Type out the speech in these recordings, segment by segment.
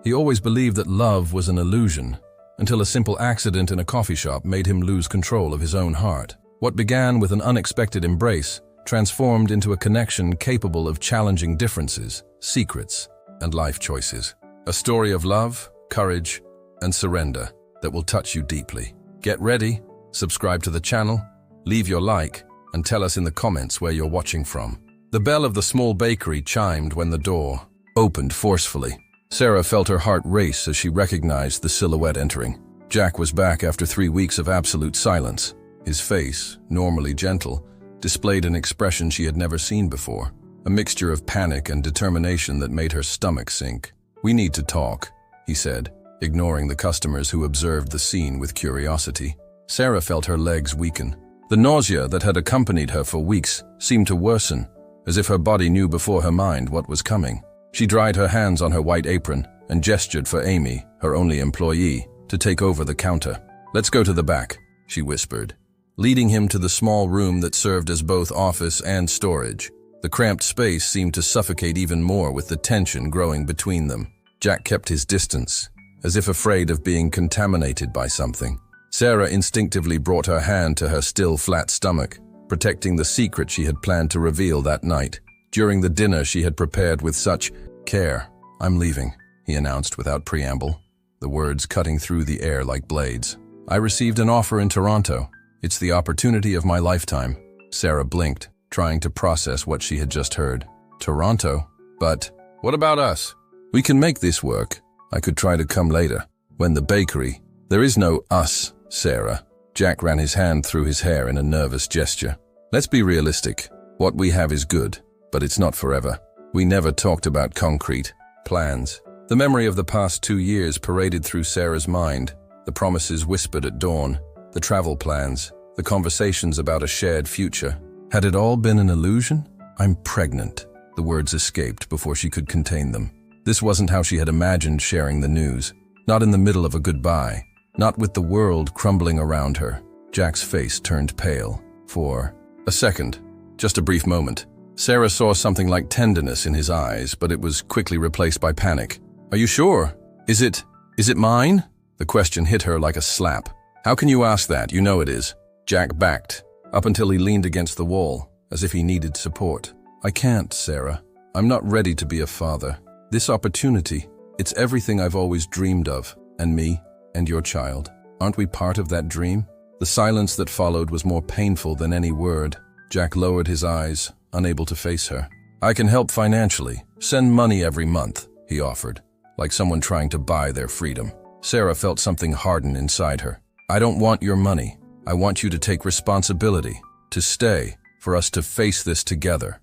He always believed that love was an illusion, until a simple accident in a coffee shop made him lose control of his own heart. What began with an unexpected embrace transformed into a connection capable of challenging differences, secrets, and life choices. A story of love, courage, and surrender that will touch you deeply. Get ready, subscribe to the channel, leave your like, and tell us in the comments where you're watching from. The bell of the small bakery chimed when the door opened forcefully. Sarah felt her heart race as she recognized the silhouette entering. Jack was back after 3 weeks of absolute silence. His face, normally gentle, displayed an expression she had never seen before, a mixture of panic and determination that made her stomach sink. "We need to talk," he said, ignoring the customers who observed the scene with curiosity. Sarah felt her legs weaken. The nausea that had accompanied her for weeks seemed to worsen, as if her body knew before her mind what was coming. She dried her hands on her white apron and gestured for Amy, her only employee, to take over the counter. "Let's go to the back," she whispered, leading him to the small room that served as both office and storage. The cramped space seemed to suffocate even more with the tension growing between them. Jack kept his distance, as if afraid of being contaminated by something. Sarah instinctively brought her hand to her still flat stomach, protecting the secret she had planned to reveal that night. During the dinner she had prepared with such care. "I'm leaving," he announced without preamble, the words cutting through the air like blades. "I received an offer in Toronto. It's the opportunity of my lifetime." Sarah blinked, trying to process what she had just heard. "Toronto? But what about us? We can make this work. I could try to come later. When the bakery..." "There is no us, Sarah." Jack ran his hand through his hair in a nervous gesture. "Let's be realistic. What we have is good, but it's not forever. We never talked about concrete plans." The memory of the past 2 years paraded through Sarah's mind, the promises whispered at dawn, the travel plans, the conversations about a shared future. Had it all been an illusion? "I'm pregnant," the words escaped before she could contain them. This wasn't how she had imagined sharing the news. Not in the middle of a goodbye. Not with the world crumbling around her. Jack's face turned pale. For a second, just a brief moment, Sarah saw something like tenderness in his eyes, but it was quickly replaced by panic. "Are you sure? Is it mine?" The question hit her like a slap. "How can you ask that? You know it is." Jack backed, up until he leaned against the wall, as if he needed support. "I can't, Sarah. I'm not ready to be a father. This opportunity, it's everything I've always dreamed of, and me, and your child. Aren't we part of that dream?" The silence that followed was more painful than any word. Jack lowered his eyes, unable to face her. "I can help financially. Send money every month," he offered, like someone trying to buy their freedom. Sarah felt something harden inside her. "I don't want your money. I want you to take responsibility, to stay, for us to face this together.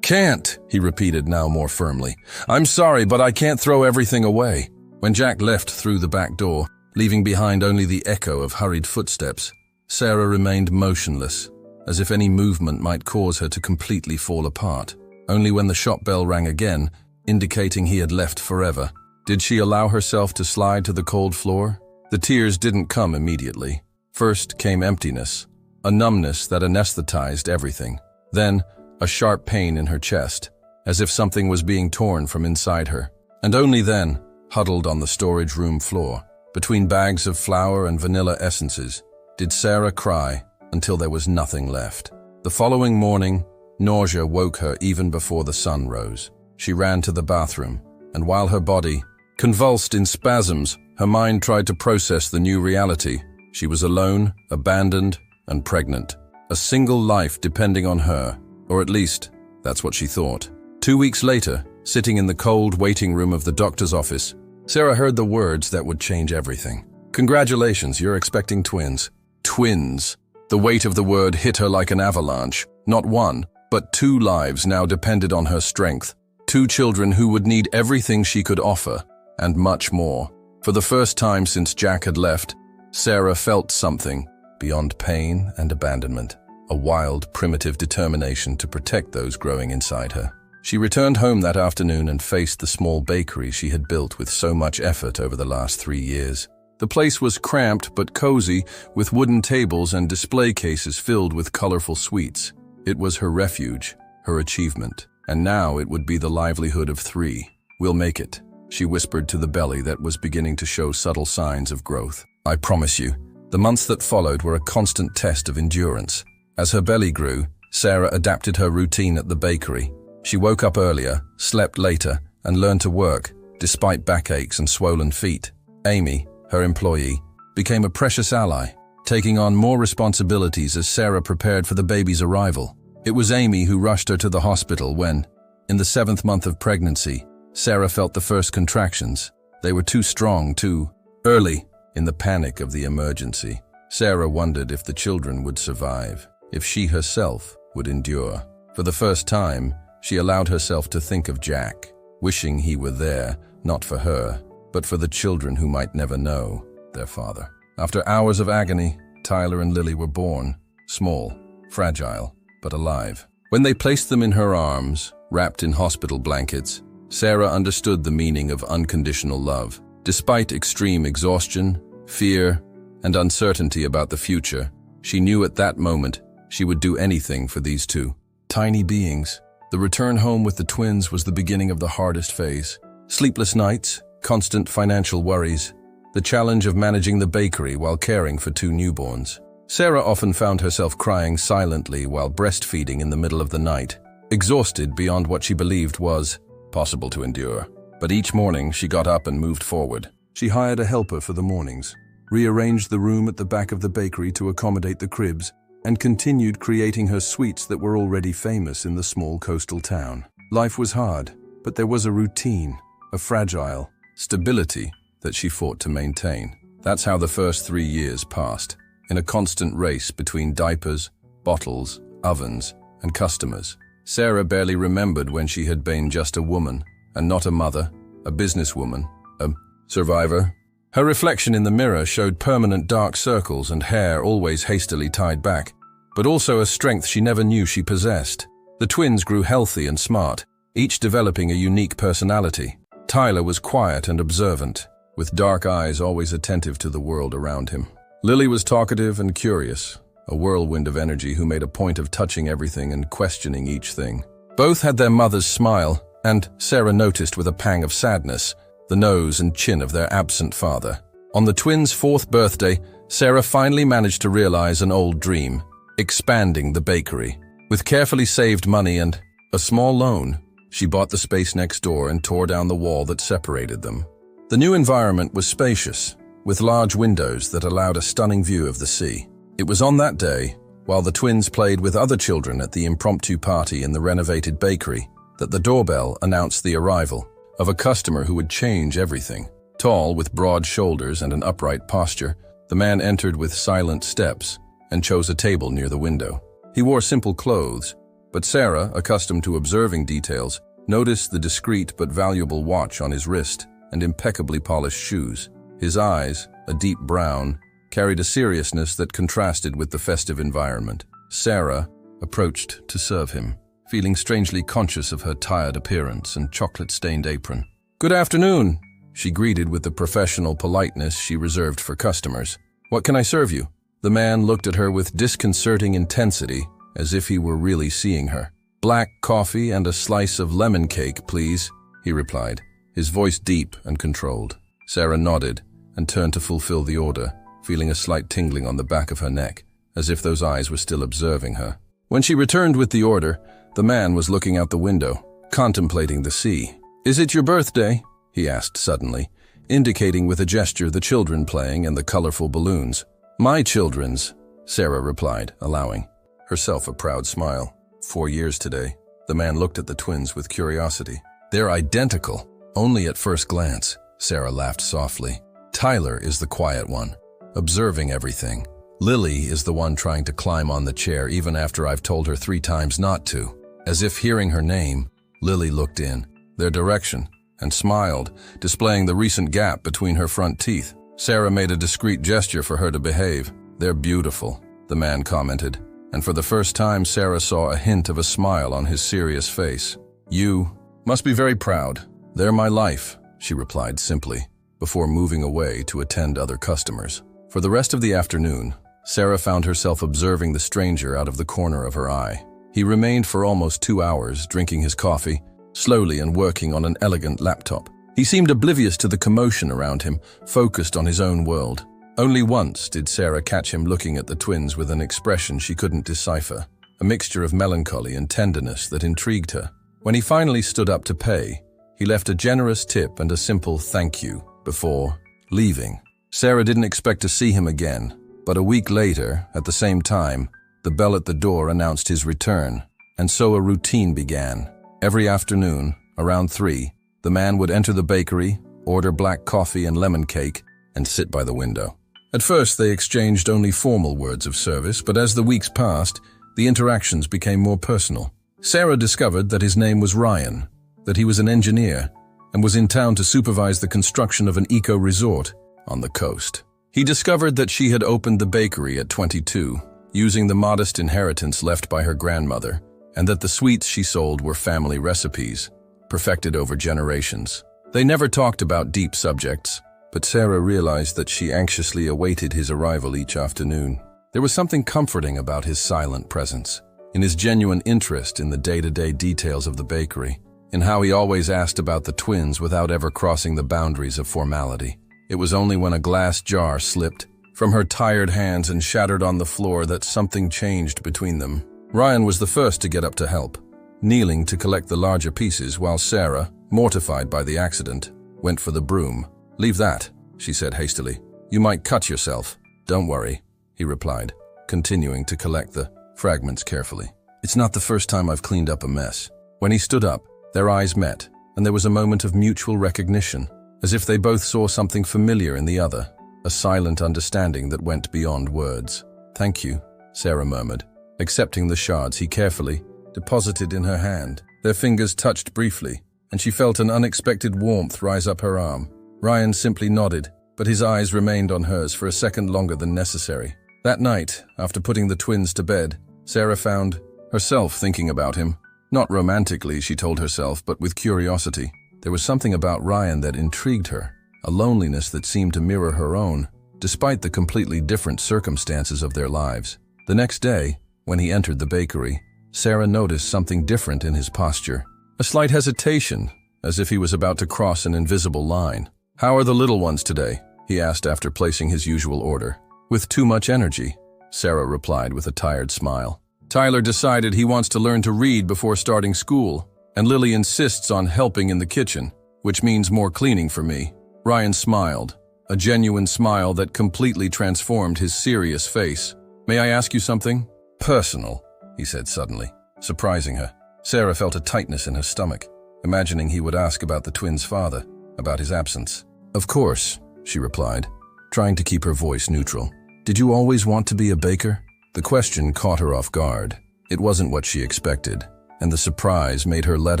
Can't, he repeated now more firmly. "I'm sorry, but I can't throw everything away." When Jack left through the back door, leaving behind only the echo of hurried footsteps, Sarah remained motionless, as if any movement might cause her to completely fall apart. Only when the shop bell rang again, indicating he had left forever, did she allow herself to slide to the cold floor. The tears didn't come immediately. First came emptiness, a numbness that anesthetized everything. Then, a sharp pain in her chest, as if something was being torn from inside her. And only then, huddled on the storage room floor, between bags of flour and vanilla essences, did Sarah cry until there was nothing left. The following morning, nausea woke her even before the sun rose. She ran to the bathroom, and while her body convulsed in spasms, her mind tried to process the new reality. She was alone, abandoned, and pregnant. A single life depending on her, or at least, that's what she thought. 2 weeks later, sitting in the cold waiting room of the doctor's office, Sarah heard the words that would change everything. "Congratulations, you're expecting twins." Twins. The weight of the word hit her like an avalanche. Not one, but 2 lives now depended on her strength. 2 children who would need everything she could offer, and much more. For the first time since Jack had left, Sarah felt something beyond pain and abandonment. A wild, primitive determination to protect those growing inside her. She returned home that afternoon and faced the small bakery she had built with so much effort over the last 3 years. The place was cramped but cozy, with wooden tables and display cases filled with colorful sweets. It was her refuge, her achievement, and now it would be the livelihood of 3. "We'll make it," she whispered to the belly that was beginning to show subtle signs of growth. "I promise you." The months that followed were a constant test of endurance. As her belly grew, Sarah adapted her routine at the bakery. She woke up earlier, slept later, and learned to work, despite backaches and swollen feet. Amy, her employee, became a precious ally, taking on more responsibilities as Sarah prepared for the baby's arrival. It was Amy who rushed her to the hospital when, in the 7th month of pregnancy, Sarah felt the first contractions. They were too strong, too early. In the panic of the emergency, Sarah wondered if the children would survive, if she herself would endure. For the first time, she allowed herself to think of Jack, wishing he were there, not for her, but for the children who might never know their father. After hours of agony, Tyler and Lily were born, small, fragile, but alive. When they placed them in her arms, wrapped in hospital blankets, Sarah understood the meaning of unconditional love. Despite extreme exhaustion, fear, and uncertainty about the future, she knew at that moment she would do anything for these two tiny beings. The return home with the twins was the beginning of the hardest phase. Sleepless nights, constant financial worries, the challenge of managing the bakery while caring for two newborns. Sarah often found herself crying silently while breastfeeding in the middle of the night, exhausted beyond what she believed was possible to endure. But each morning she got up and moved forward. She hired a helper for the mornings, rearranged the room at the back of the bakery to accommodate the cribs, and continued creating her sweets that were already famous in the small coastal town. Life was hard, but there was a routine, a fragile stability that she fought to maintain. That's how the first 3 years passed, in a constant race between diapers, bottles, ovens, and customers. Sarah barely remembered when she had been just a woman, and not a mother, a businesswoman, a survivor. Her reflection in the mirror showed permanent dark circles and hair always hastily tied back, but also a strength she never knew she possessed. The twins grew healthy and smart, each developing a unique personality. Tyler was quiet and observant, with dark eyes always attentive to the world around him. Lily was talkative and curious, a whirlwind of energy who made a point of touching everything and questioning each thing. Both had their mother's smile, and Sarah noticed with a pang of sadness the nose and chin of their absent father. On the twins' 4th birthday, Sarah finally managed to realize an old dream, expanding the bakery. With carefully saved money and a small loan, she bought the space next door and tore down the wall that separated them. The new environment was spacious, with large windows that allowed a stunning view of the sea. It was on that day, while the twins played with other children at the impromptu party in the renovated bakery, that the doorbell announced the arrival of a customer who would change everything. Tall, with broad shoulders and an upright posture, the man entered with silent steps and chose a table near the window. He wore simple clothes, but Sarah, accustomed to observing details, noticed the discreet but valuable watch on his wrist and impeccably polished shoes. His eyes, a deep brown, carried a seriousness that contrasted with the festive environment. Sarah approached to serve him, feeling strangely conscious of her tired appearance and chocolate-stained apron. "Good afternoon," she greeted with the professional politeness she reserved for customers. "What can I serve you?" The man looked at her with disconcerting intensity, as if he were really seeing her. "Black coffee and a slice of lemon cake, please," he replied, his voice deep and controlled. Sarah nodded and turned to fulfill the order, feeling a slight tingling on the back of her neck, as if those eyes were still observing her. When she returned with the order, the man was looking out the window, contemplating the sea. "Is it your birthday?" he asked suddenly, indicating with a gesture the children playing and the colorful balloons. "My children's," Sarah replied, allowing herself a proud smile. 4 years today. The man looked at the twins with curiosity. "They're identical." Only at first glance, Sarah laughed softly. "Tyler is the quiet one, observing everything. Lily is the one trying to climb on the chair even after I've told her 3 times not to." As if hearing her name, Lily looked in their direction and smiled, displaying the recent gap between her front teeth. Sarah made a discreet gesture for her to behave. "They're beautiful," the man commented, and for the first time Sarah saw a hint of a smile on his serious face. "You must be very proud. They're my life," she replied simply, before moving away to attend other customers. For the rest of the afternoon, Sarah found herself observing the stranger out of the corner of her eye. He remained for almost 2 hours, drinking his coffee, slowly and working on an elegant laptop. He seemed oblivious to the commotion around him, focused on his own world. Only once did Sarah catch him looking at the twins with an expression she couldn't decipher, a mixture of melancholy and tenderness that intrigued her. When he finally stood up to pay, he left a generous tip and a simple thank you before leaving. Sarah didn't expect to see him again, but a week later, at the same time, the bell at the door announced his return, and so a routine began. Every afternoon, around 3, the man would enter the bakery, order black coffee and lemon cake, and sit by the window. At first, they exchanged only formal words of service, but as the weeks passed, the interactions became more personal. Sarah discovered that his name was Ryan, that he was an engineer, and was in town to supervise the construction of an eco-resort on the coast. He discovered that she had opened the bakery at 22, using the modest inheritance left by her grandmother, and that the sweets she sold were family recipes, perfected over generations. They never talked about deep subjects, but Sarah realized that she anxiously awaited his arrival each afternoon. There was something comforting about his silent presence, in his genuine interest in the day-to-day details of the bakery, in how he always asked about the twins without ever crossing the boundaries of formality. It was only when a glass jar slipped from her tired hands and shattered on the floor that something changed between them. Ryan was the first to get up to help, kneeling to collect the larger pieces while Sarah, mortified by the accident, went for the broom. "Leave that," she said hastily. "You might cut yourself." "Don't worry," he replied, continuing to collect the fragments carefully. "It's not the first time I've cleaned up a mess." When he stood up, their eyes met, and there was a moment of mutual recognition, as if they both saw something familiar in the other, a silent understanding that went beyond words. "Thank you," Sarah murmured, accepting the shards he carefully deposited in her hand. Their fingers touched briefly, and she felt an unexpected warmth rise up her arm. Ryan simply nodded, but his eyes remained on hers for a second longer than necessary. That night, after putting the twins to bed, Sarah found herself thinking about him. Not romantically, she told herself, but with curiosity. There was something about Ryan that intrigued her, a loneliness that seemed to mirror her own, despite the completely different circumstances of their lives. The next day, when he entered the bakery, Sarah noticed something different in his posture. A slight hesitation, as if he was about to cross an invisible line. "How are the little ones today?" he asked after placing his usual order. "With too much energy," Sarah replied with a tired smile. "Tyler decided he wants to learn to read before starting school, and Lily insists on helping in the kitchen, which means more cleaning for me." Ryan smiled, a genuine smile that completely transformed his serious face. "May I ask you something?" "Personal," he said suddenly, surprising her. Sarah felt a tightness in her stomach, imagining he would ask about the twins' father, about his absence. "Of course," she replied, trying to keep her voice neutral. "Did you always want to be a baker?" The question caught her off guard. It wasn't what she expected, and the surprise made her let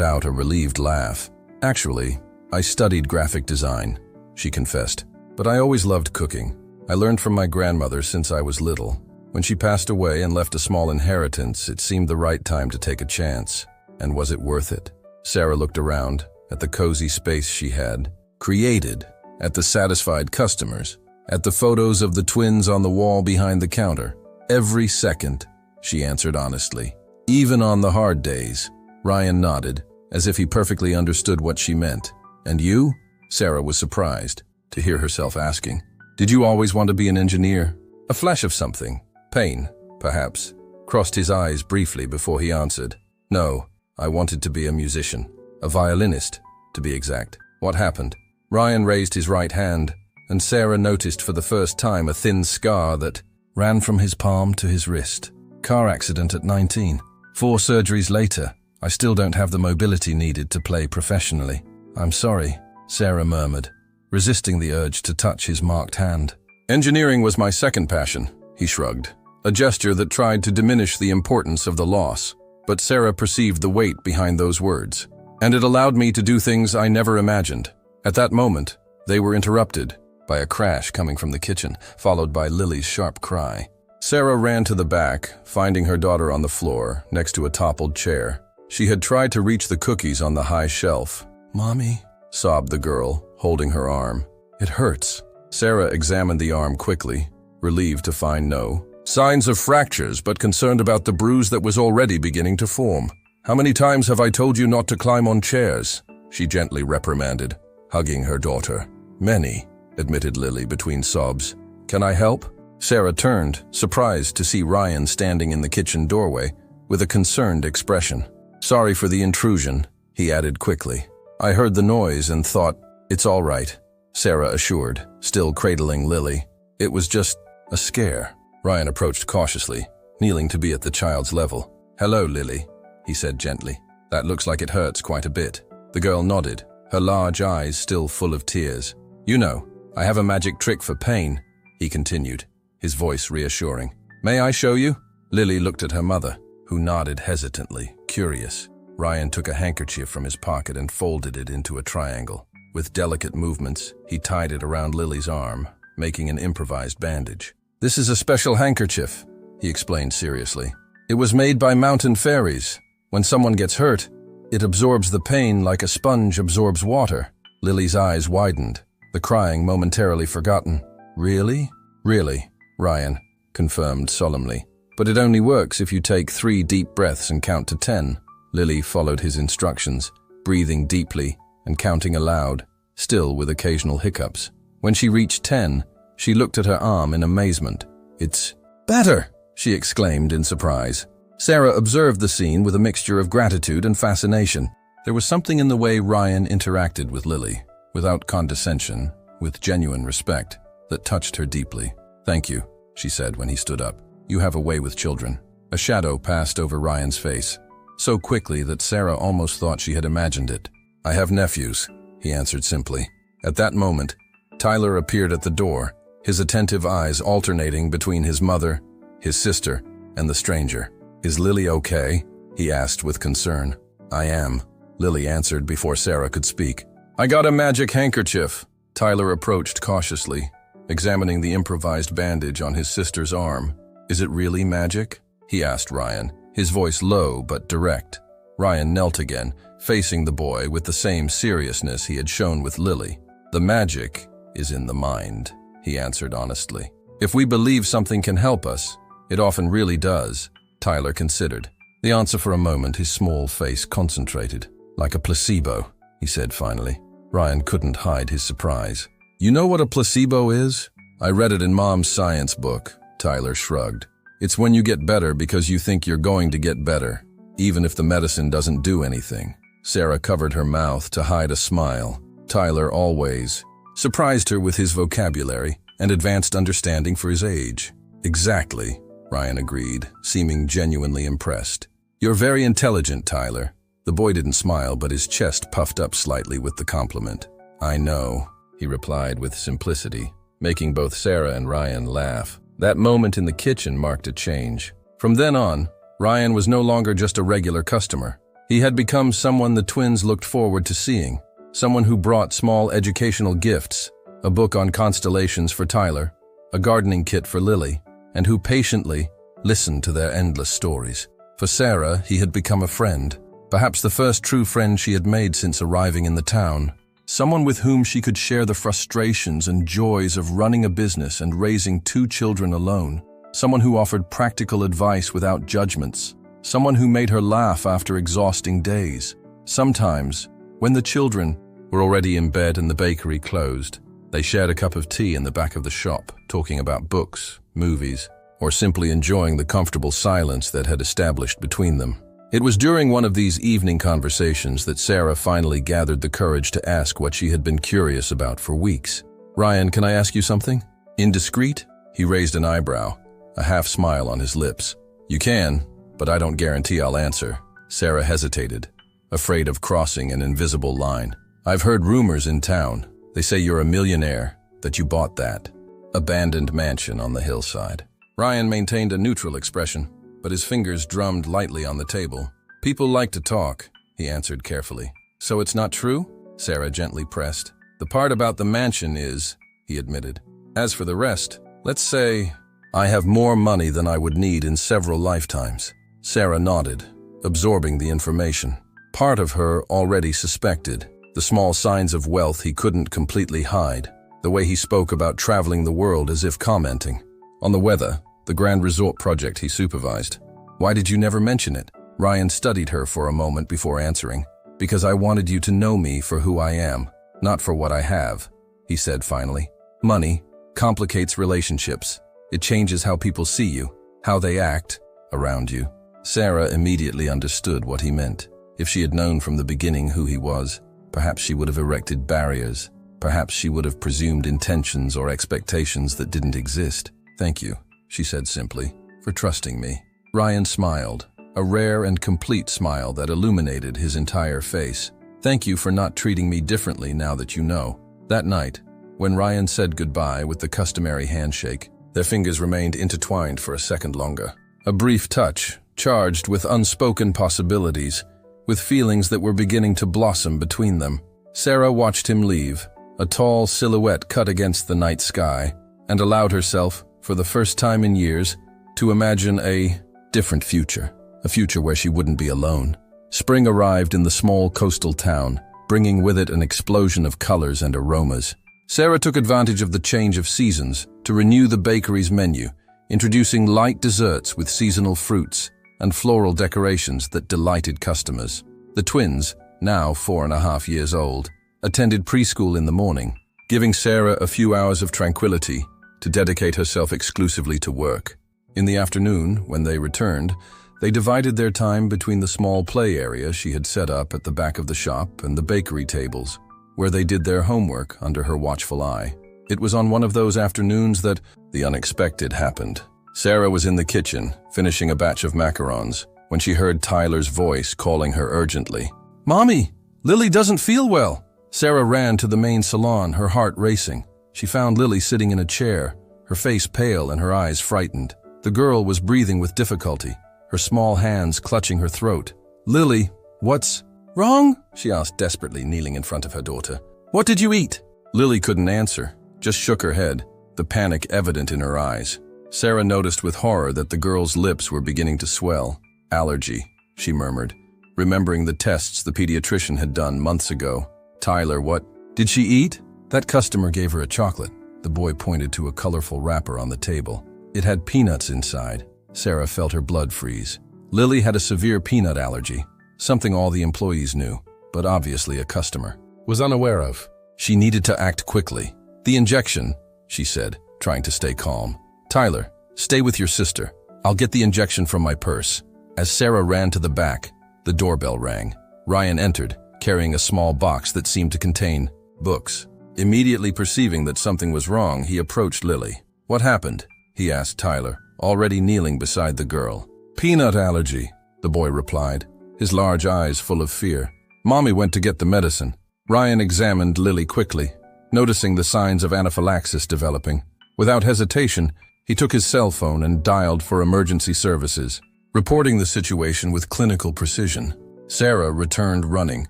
out a relieved laugh. "Actually, I studied graphic design," she confessed. "But I always loved cooking. I learned from my grandmother since I was little. When she passed away and left a small inheritance, it seemed the right time to take a chance. And was it worth it?" Sarah looked around, at the cozy space she had created, at the satisfied customers, at the photos of the twins on the wall behind the counter. "Every second," she answered honestly. "Even on the hard days." Ryan nodded, as if he perfectly understood what she meant. "And you?" Sarah was surprised to hear herself asking. "Did you always want to be an engineer?" A flash of something, pain, perhaps, crossed his eyes briefly before he answered. "No, I wanted to be a musician. A violinist, to be exact." "What happened?" Ryan raised his right hand, and Sarah noticed for the first time a thin scar that ran from his palm to his wrist. "Car accident at 19. 4 surgeries later, I still don't have the mobility needed to play professionally." "I'm sorry," Sarah murmured, resisting the urge to touch his marked hand. "Engineering was my second passion," he shrugged, a gesture that tried to diminish the importance of the loss. But Sarah perceived the weight behind those words, and it allowed me to do things I never imagined. At that moment, they were interrupted by a crash coming from the kitchen, followed by Lily's sharp cry. Sarah ran to the back, finding her daughter on the floor, next to a toppled chair. She had tried to reach the cookies on the high shelf. "Mommy," sobbed the girl, holding her arm. "It hurts." Sarah examined the arm quickly, relieved to find no signs of fractures, but concerned about the bruise that was already beginning to form. "How many times have I told you not to climb on chairs?" she gently reprimanded. hugging her daughter. Many, admitted Lily between sobs. Can I help? Sarah turned, surprised to see Ryan standing in the kitchen doorway with a concerned expression. Sorry for the intrusion, he added quickly. I heard the noise and thought, it's all right, Sarah assured, still cradling Lily. It was just a scare. Ryan approached cautiously, kneeling to be at the child's level. Hello, Lily, he said gently. That looks like it hurts quite a bit. The girl nodded, her large eyes still full of tears. You know, I have a magic trick for pain, he continued, his voice reassuring. May I show you? Lily looked at her mother, who nodded hesitantly, curious. Ryan took a handkerchief from his pocket and folded it into a triangle. With delicate movements, he tied it around Lily's arm, making an improvised bandage. This is a special handkerchief, he explained seriously. It was made by mountain fairies. When someone gets hurt, it absorbs the pain like a sponge absorbs water. Lily's eyes widened, the crying momentarily forgotten. Really? Really, Ryan confirmed solemnly. But it only works if you take 3 deep breaths and count to 10. Lily followed his instructions, breathing deeply and counting aloud, still with occasional hiccups. When she reached 10, she looked at her arm in amazement. It's better, she exclaimed in surprise. Sarah observed the scene with a mixture of gratitude and fascination. There was something in the way Ryan interacted with Lily, without condescension, with genuine respect, that touched her deeply. Thank you, she said when he stood up. You have a way with children. A shadow passed over Ryan's face, so quickly that Sarah almost thought she had imagined it. I have nephews, he answered simply. At that moment, Tyler appeared at the door, his attentive eyes alternating between his mother, his sister, and the stranger. Is Lily okay? He asked with concern. I am, Lily answered before Sarah could speak. I got a magic handkerchief. Tyler approached cautiously, examining the improvised bandage on his sister's arm. Is it really magic? He asked Ryan, his voice low but direct. Ryan knelt again, facing the boy with the same seriousness he had shown with Lily. The magic is in the mind, he answered honestly. If we believe something can help us, it often really does, Tyler considered. The answer for a moment, his small face concentrated. Like a placebo, he said finally. Ryan couldn't hide his surprise. You know what a placebo is? I read it in Mom's science book, Tyler shrugged. It's when you get better because you think you're going to get better, even if the medicine doesn't do anything. Sarah covered her mouth to hide a smile. Tyler always surprised her with his vocabulary and advanced understanding for his age. Exactly, Ryan agreed, seeming genuinely impressed. You're very intelligent, Tyler. The boy didn't smile, but his chest puffed up slightly with the compliment. I know, he replied with simplicity, making both Sarah and Ryan laugh. That moment in the kitchen marked a change. From then on, Ryan was no longer just a regular customer. He had become someone the twins looked forward to seeing, someone who brought small educational gifts, a book on constellations for Tyler, a gardening kit for Lily, and who patiently listened to their endless stories. For Sarah, he had become a friend, perhaps the first true friend she had made since arriving in the town. Someone with whom she could share the frustrations and joys of running a business and raising 2 children alone. Someone who offered practical advice without judgments. Someone who made her laugh after exhausting days. Sometimes, when the children were already in bed and the bakery closed, they shared a cup of tea in the back of the shop, talking about books, movies, or simply enjoying the comfortable silence that had established between them. It was during one of these evening conversations that Sarah finally gathered the courage to ask what she had been curious about for weeks. Ryan, can I ask you something? Indiscreet? He raised an eyebrow, a half smile on his lips. You can, but I don't guarantee I'll answer. Sarah hesitated, afraid of crossing an invisible line. I've heard rumors in town. They say you're a millionaire, that you bought that abandoned mansion on the hillside. Ryan maintained a neutral expression, but his fingers drummed lightly on the table. People like to talk, he answered carefully. So it's not true? Sarah gently pressed. The part about the mansion is, he admitted. As for the rest, let's say I have more money than I would need in several lifetimes. Sarah nodded, absorbing the information. Part of her already suspected the small signs of wealth he couldn't completely hide, the way he spoke about traveling the world as if commenting on the weather, the grand resort project he supervised. Why did you never mention it? Ryan studied her for a moment before answering. Because I wanted you to know me for who I am. Not for what I have, he said finally. Money complicates relationships. It changes how people see you, how they act around you. Sarah immediately understood what he meant. If she had known from the beginning who he was, perhaps she would have erected barriers. Perhaps she would have presumed intentions or expectations that didn't exist. Thank you, she said simply, for trusting me. Ryan smiled, a rare and complete smile that illuminated his entire face. Thank you for not treating me differently now that you know. That night, when Ryan said goodbye with the customary handshake, their fingers remained intertwined for a second longer. A brief touch, charged with unspoken possibilities, with feelings that were beginning to blossom between them. Sarah watched him leave, a tall silhouette cut against the night sky, and allowed herself, for the first time in years, to imagine a different future, a future where she wouldn't be alone. Spring arrived in the small coastal town, bringing with it an explosion of colors and aromas. Sarah took advantage of the change of seasons to renew the bakery's menu, introducing light desserts with seasonal fruits and floral decorations that delighted customers. The twins, now 4.5 years old, attended preschool in the morning, giving Sarah a few hours of tranquility to dedicate herself exclusively to work. In the afternoon, when they returned, they divided their time between the small play area she had set up at the back of the shop and the bakery tables, where they did their homework under her watchful eye. It was on one of those afternoons that the unexpected happened. Sarah was in the kitchen, finishing a batch of macarons, when she heard Tyler's voice calling her urgently. "Mommy, Lily doesn't feel well." Sarah ran to the main salon, her heart racing. She found Lily sitting in a chair, her face pale and her eyes frightened. The girl was breathing with difficulty, her small hands clutching her throat. "Lily, what's wrong?" she asked desperately, kneeling in front of her daughter. "What did you eat?" Lily couldn't answer, just shook her head, the panic evident in her eyes. Sarah noticed with horror that the girl's lips were beginning to swell. "Allergy," she murmured, remembering the tests the pediatrician had done months ago. "Tyler, what did she eat?" "That customer gave her a chocolate." The boy pointed to a colorful wrapper on the table. It had peanuts inside. Sarah felt her blood freeze. Lily had a severe peanut allergy, something all the employees knew, but obviously a customer was unaware of. She needed to act quickly. "The injection," she said, trying to stay calm. "Tyler, stay with your sister. I'll get the injection from my purse." As Sarah ran to the back, the doorbell rang. Ryan entered, carrying a small box that seemed to contain books. Immediately perceiving that something was wrong, he approached Lily. "What happened?" he asked Tyler, already kneeling beside the girl. "Peanut allergy," the boy replied, his large eyes full of fear. "Mommy went to get the medicine." Ryan examined Lily quickly, noticing the signs of anaphylaxis developing. Without hesitation, he took his cell phone and dialed for emergency services, reporting the situation with clinical precision. Sarah returned running,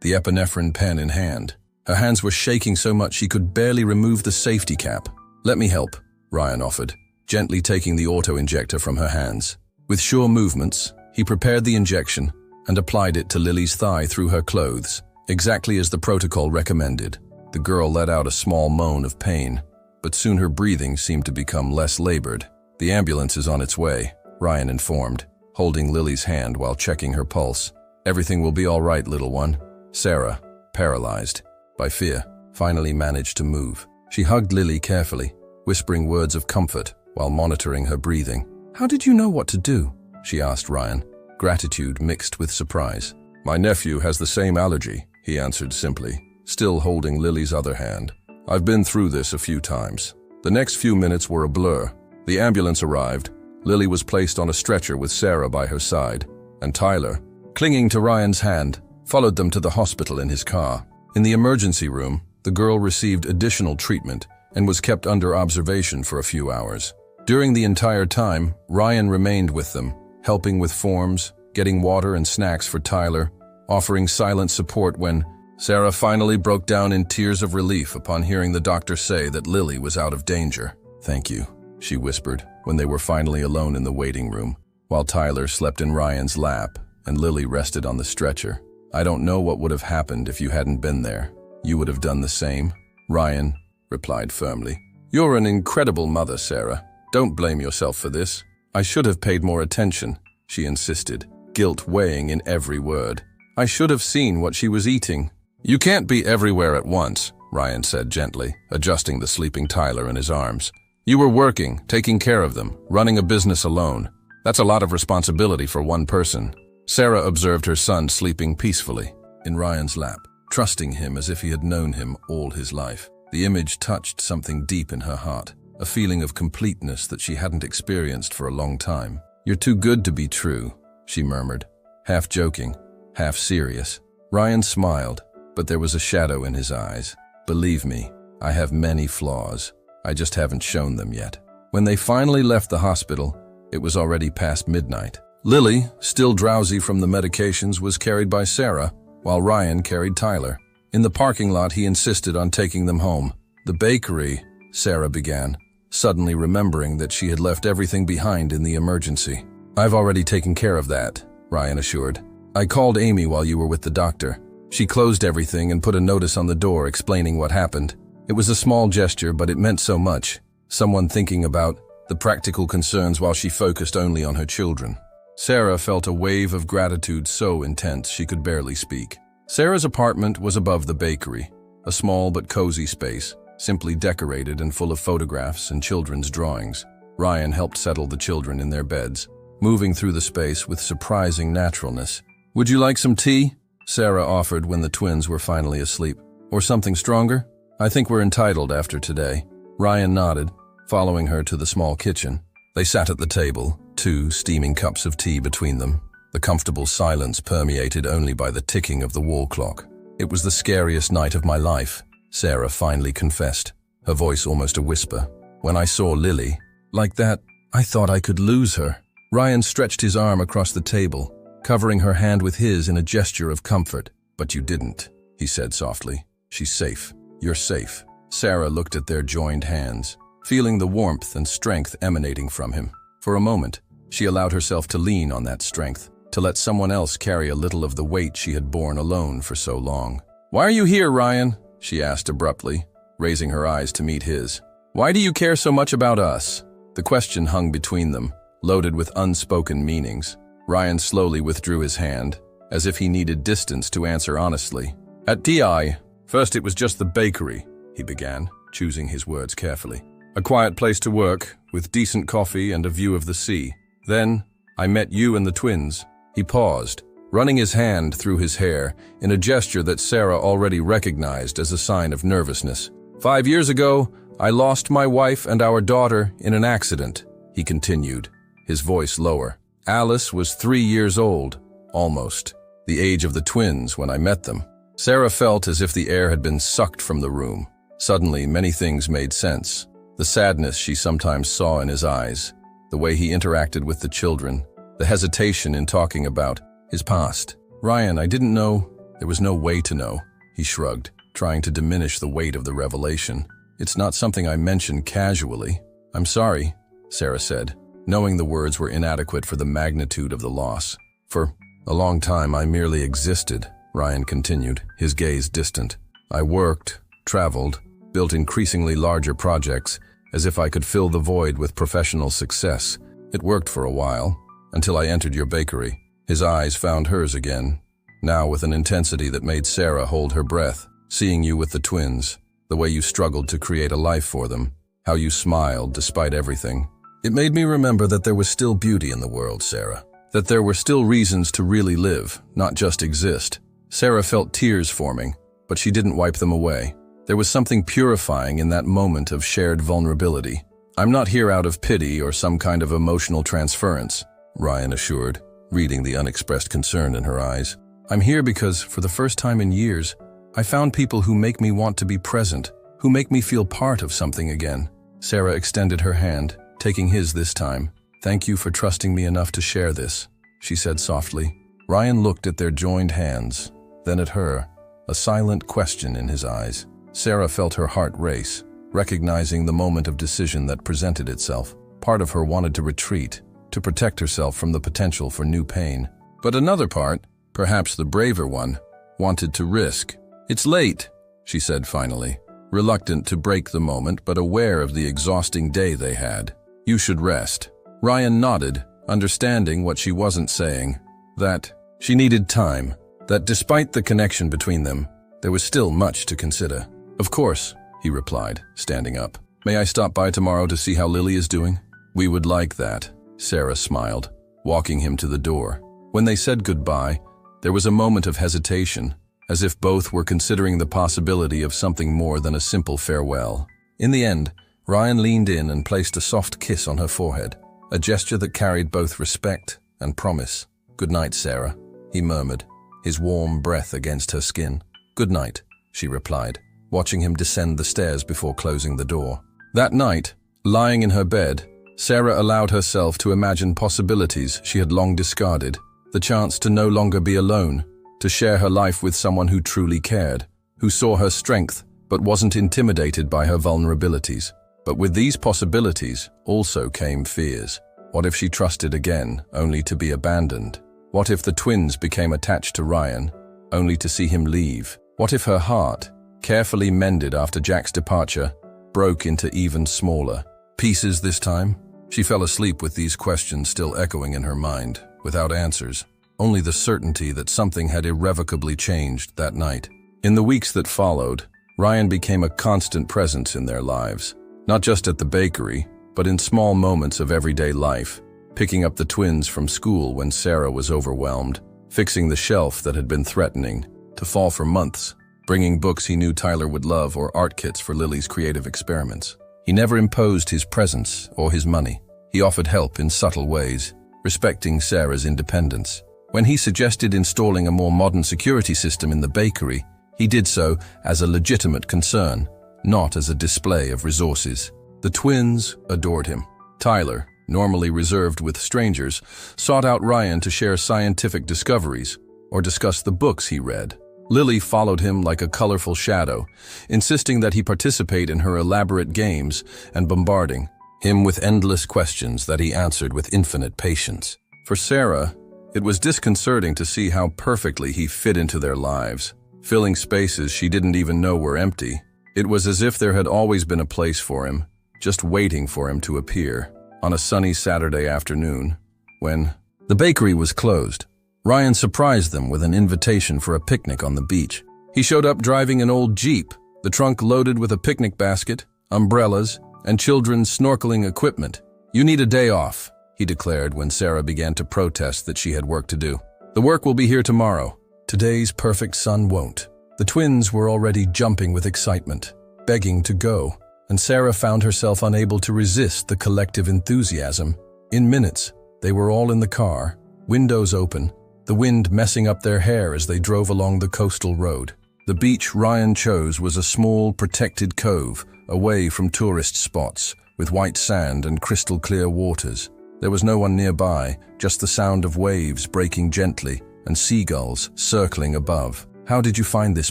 the epinephrine pen in hand. Her hands were shaking so much she could barely remove the safety cap. "Let me help," Ryan offered, gently taking the auto-injector from her hands. With sure movements, he prepared the injection and applied it to Lily's thigh through her clothes, exactly as the protocol recommended. The girl let out a small moan of pain, but soon her breathing seemed to become less labored. "The ambulance is on its way," Ryan informed, holding Lily's hand while checking her pulse. "Everything will be all right, little one." Sarah, paralyzed by fear, finally managed to move. She hugged Lily carefully, whispering words of comfort while monitoring her breathing. "How did you know what to do?" she asked Ryan, gratitude mixed with surprise. "My nephew has the same allergy," he answered simply, still holding Lily's other hand. "I've been through this a few times." The next few minutes were a blur. The ambulance arrived. Lily was placed on a stretcher with Sarah by her side, and Tyler, clinging to Ryan's hand, followed them to the hospital in his car. In the emergency room, the girl received additional treatment and was kept under observation for a few hours. During the entire time, Ryan remained with them, helping with forms, getting water and snacks for Tyler, offering silent support when Sarah finally broke down in tears of relief upon hearing the doctor say that Lily was out of danger. "Thank you," she whispered when they were finally alone in the waiting room, while Tyler slept in Ryan's lap and Lily rested on the stretcher. "I don't know what would have happened if you hadn't been there. You would have done the same," Ryan replied firmly. "You're an incredible mother, Sarah. Don't blame yourself for this." "I should have paid more attention," she insisted, guilt weighing in every word. "I should have seen what she was eating." You can't be everywhere at once, Ryan said gently, adjusting the sleeping Tyler in his arms. You were working, taking care of them, running a business alone. That's a lot of responsibility for one person. Sarah observed her son sleeping peacefully in Ryan's lap, trusting him as if he had known him all his life. The image touched something deep in her heart, a feeling of completeness that she hadn't experienced for a long time. You're too good to be true, she murmured, half joking, half serious. Ryan smiled, but there was a shadow in his eyes. Believe me, I have many flaws. I just haven't shown them yet. When they finally left the hospital, it was already past midnight. Lily, still drowsy from the medications, was carried by Sarah, while Ryan carried Tyler. In the parking lot, he insisted on taking them home. The bakery, Sarah began, suddenly remembering that she had left everything behind in the emergency. I've already taken care of that, Ryan assured. I called Amy while you were with the doctor. She closed everything and put a notice on the door explaining what happened. It was a small gesture, but it meant so much. Someone thinking about the practical concerns while she focused only on her children. Sarah felt a wave of gratitude so intense she could barely speak. Sarah's apartment was above the bakery, a small but cozy space, simply decorated and full of photographs and children's drawings. Ryan helped settle the children in their beds, moving through the space with surprising naturalness. Would you like some tea? Sarah offered when the twins were finally asleep. Or something stronger? I think we're entitled after today. Ryan nodded, following her to the small kitchen. They sat at the table, 2 steaming cups of tea between them, the comfortable silence permeated only by the ticking of the wall clock. It was the scariest night of my life, Sarah finally confessed, her voice almost a whisper. When I saw Lily, like that, I thought I could lose her. Ryan stretched his arm across the table, covering her hand with his in a gesture of comfort. But you didn't, he said softly. She's safe. You're safe. Sarah looked at their joined hands, feeling the warmth and strength emanating from him. For a moment, she allowed herself to lean on that strength, to let someone else carry a little of the weight she had borne alone for so long. Why are you here, Ryan? She asked abruptly, raising her eyes to meet his. Why do you care so much about us? The question hung between them, loaded with unspoken meanings. Ryan slowly withdrew his hand, as if he needed distance to answer honestly. At DI, first it was just the bakery, he began, choosing his words carefully. A quiet place to work, with decent coffee and a view of the sea. Then, I met you and the twins. He paused, running his hand through his hair in a gesture that Sarah already recognized as a sign of nervousness. 5 years ago, I lost my wife and our daughter in an accident, he continued, his voice lower. Alice was 3 years old, almost, the age of the twins when I met them. Sarah felt as if the air had been sucked from the room. Suddenly, many things made sense. The sadness she sometimes saw in his eyes, the way he interacted with the children, the hesitation in talking about his past. Ryan, I didn't know. There was no way to know, he shrugged, trying to diminish the weight of the revelation. It's not something I mentioned casually. I'm sorry, Sarah said, knowing the words were inadequate for the magnitude of the loss. For a long time I merely existed, Ryan continued, his gaze distant. I worked, traveled, built increasingly larger projects, as if I could fill the void with professional success. It worked for a while, until I entered your bakery. His eyes found hers again, now with an intensity that made Sarah hold her breath, seeing you with the twins, the way you struggled to create a life for them, how you smiled despite everything. It made me remember that there was still beauty in the world, Sarah, that there were still reasons to really live, not just exist. Sarah felt tears forming, but she didn't wipe them away. There was something purifying in that moment of shared vulnerability. I'm not here out of pity or some kind of emotional transference, Ryan assured, reading the unexpressed concern in her eyes. I'm here because, for the first time in years, I found people who make me want to be present, who make me feel part of something again. Sarah extended her hand, taking his this time. Thank you for trusting me enough to share this, she said softly. Ryan looked at their joined hands, then at her, a silent question in his eyes. Sarah felt her heart race, recognizing the moment of decision that presented itself. Part of her wanted to retreat, to protect herself from the potential for new pain. But another part, perhaps the braver one, wanted to risk. It's late, she said finally, reluctant to break the moment but aware of the exhausting day they had. You should rest. Ryan nodded, understanding what she wasn't saying, that she needed time, that despite the connection between them, there was still much to consider. "Of course," he replied, standing up. "May I stop by tomorrow to see how Lily is doing?" "We would like that," Sarah smiled, walking him to the door. When they said goodbye, there was a moment of hesitation, as if both were considering the possibility of something more than a simple farewell. In the end, Ryan leaned in and placed a soft kiss on her forehead, a gesture that carried both respect and promise. "Good night, Sarah," he murmured, his warm breath against her skin. "Good night," she replied, watching him descend the stairs before closing the door. That night, lying in her bed, Sarah allowed herself to imagine possibilities she had long discarded. The chance to no longer be alone, to share her life with someone who truly cared, who saw her strength but wasn't intimidated by her vulnerabilities. But with these possibilities also came fears. What if she trusted again, only to be abandoned? What if the twins became attached to Ryan, only to see him leave? What if her heart, carefully mended after Jack's departure, broke into even smaller pieces this time? She fell asleep with these questions still echoing in her mind, without answers, only the certainty that something had irrevocably changed that night. In the weeks that followed, Ryan became a constant presence in their lives, not just at the bakery, but in small moments of everyday life, picking up the twins from school when Sarah was overwhelmed, fixing the shelf that had been threatening to fall for months, bringing books he knew Tyler would love or art kits for Lily's creative experiments. He never imposed his presence or his money. He offered help in subtle ways, respecting Sarah's independence. When he suggested installing a more modern security system in the bakery, he did so as a legitimate concern, not as a display of resources. The twins adored him. Tyler, normally reserved with strangers, sought out Ryan to share scientific discoveries or discuss the books he read. Lily followed him like a colorful shadow, insisting that he participate in her elaborate games and bombarding him with endless questions that he answered with infinite patience. For Sarah, it was disconcerting to see how perfectly he fit into their lives, filling spaces she didn't even know were empty. It was as if there had always been a place for him, just waiting for him to appear. On a sunny Saturday afternoon, when the bakery was closed, Ryan surprised them with an invitation for a picnic on the beach. He showed up driving an old Jeep, the trunk loaded with a picnic basket, umbrellas, and children's snorkeling equipment. "You need a day off," he declared when Sarah began to protest that she had work to do. "The work will be here tomorrow. Today's perfect sun won't." The twins were already jumping with excitement, begging to go, and Sarah found herself unable to resist the collective enthusiasm. In minutes, they were all in the car, windows open, the wind messing up their hair as they drove along the coastal road. The beach Ryan chose was a small, protected cove, away from tourist spots, with white sand and crystal-clear waters. There was no one nearby, just the sound of waves breaking gently and seagulls circling above. "How did you find this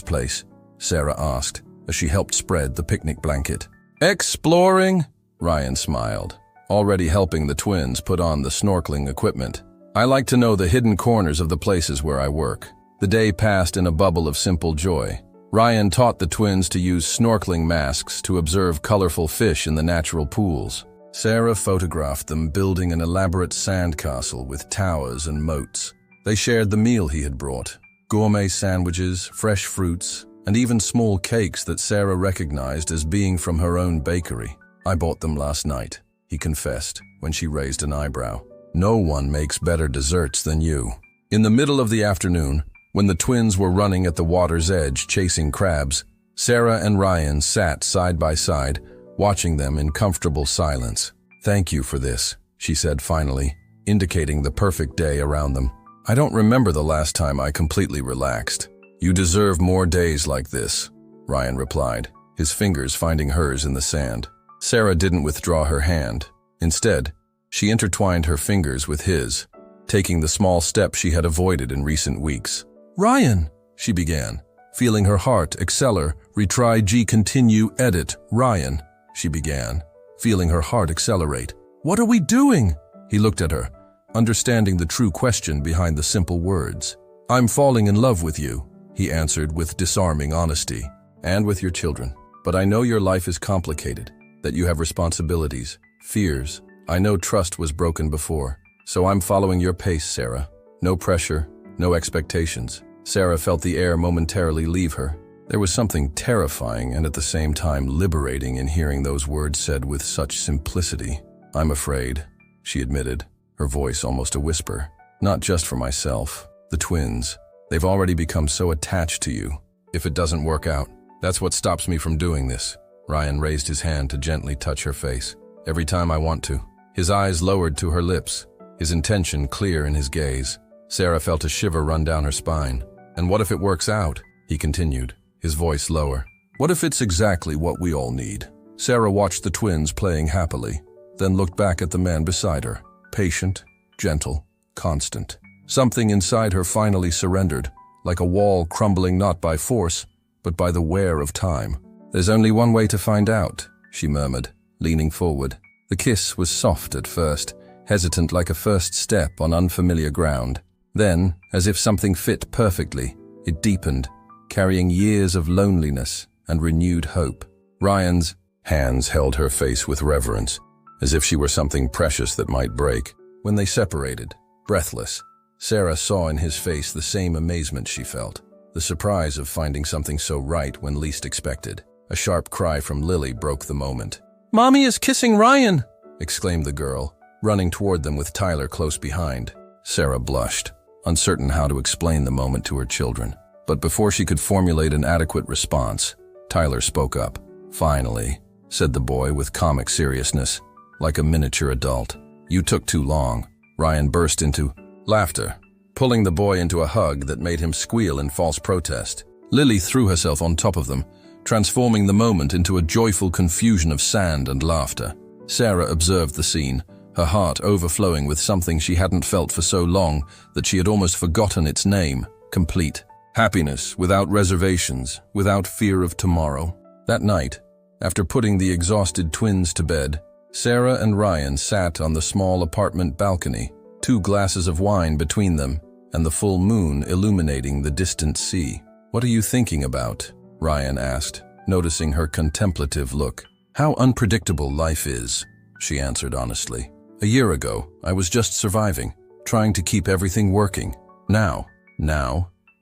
place?" Sarah asked, as she helped spread the picnic blanket. "Exploring," Ryan smiled, already helping the twins put on the snorkeling equipment. "I like to know the hidden corners of the places where I work." The day passed in a bubble of simple joy. Ryan taught the twins to use snorkeling masks to observe colorful fish in the natural pools. Sarah photographed them building an elaborate sandcastle with towers and moats. They shared the meal he had brought: gourmet sandwiches, fresh fruits, and even small cakes that Sarah recognized as being from her own bakery. "I bought them last night," he confessed when she raised an eyebrow. "No one makes better desserts than you." In the middle of the afternoon, when the twins were running at the water's edge chasing crabs, Sarah and Ryan sat side by side, watching them in comfortable silence. "Thank you for this," she said finally, indicating the perfect day around them. "I don't remember the last time I completely relaxed." "You deserve more days like this," Ryan replied, his fingers finding hers in the sand. Sarah didn't withdraw her hand. Instead, she intertwined her fingers with his, taking the small step she had avoided in recent weeks. "Ryan," she began, feeling her heart accelerate. "Retry G continue edit, Ryan," she began, feeling her heart accelerate. "What are we doing?" He looked at her, understanding the true question behind the simple words. "I'm falling in love with you," he answered with disarming honesty, "and with your children. But I know your life is complicated, that you have responsibilities, fears. I know trust was broken before, so I'm following your pace, Sarah. No pressure, no expectations." Sarah felt the air momentarily leave her. There was something terrifying and at the same time liberating in hearing those words said with such simplicity. "I'm afraid," she admitted, her voice almost a whisper. "Not just for myself. The twins. They've already become so attached to you. If it doesn't work out, that's what stops me from doing this." Ryan raised his hand to gently touch her face. "Every time I want to." His eyes lowered to her lips, his intention clear in his gaze. Sarah felt a shiver run down her spine. "And what if it works out?" he continued, his voice lower. "What if it's exactly what we all need?" Sarah watched the twins playing happily, then looked back at the man beside her, patient, gentle, constant. Something inside her finally surrendered, like a wall crumbling not by force, but by the wear of time. "There's only one way to find out," she murmured, leaning forward. The kiss was soft at first, hesitant like a first step on unfamiliar ground. Then, as if something fit perfectly, it deepened, carrying years of loneliness and renewed hope. Ryan's hands held her face with reverence, as if she were something precious that might break. When they separated, breathless, Sarah saw in his face the same amazement she felt, the surprise of finding something so right when least expected. A sharp cry from Lily broke the moment. "Mommy is kissing Ryan!" exclaimed the girl, running toward them with Tyler close behind. Sarah blushed, uncertain how to explain the moment to her children. But before she could formulate an adequate response, Tyler spoke up. "Finally," said the boy with comic seriousness, like a miniature adult. "You took too long." Ryan burst into laughter, pulling the boy into a hug that made him squeal in false protest. Lily threw herself on top of them, transforming the moment into a joyful confusion of sand and laughter. Sarah observed the scene, her heart overflowing with something she hadn't felt for so long that she had almost forgotten its name: complete. Happiness, without reservations, without fear of tomorrow. That night, after putting the exhausted twins to bed, Sarah and Ryan sat on the small apartment balcony, 2 glasses of wine between them, and the full moon illuminating the distant sea. "What are you thinking about?" Ryan asked, noticing her contemplative look. "How unpredictable life is," she answered honestly. "A year ago, I was just surviving, trying to keep everything working. Now,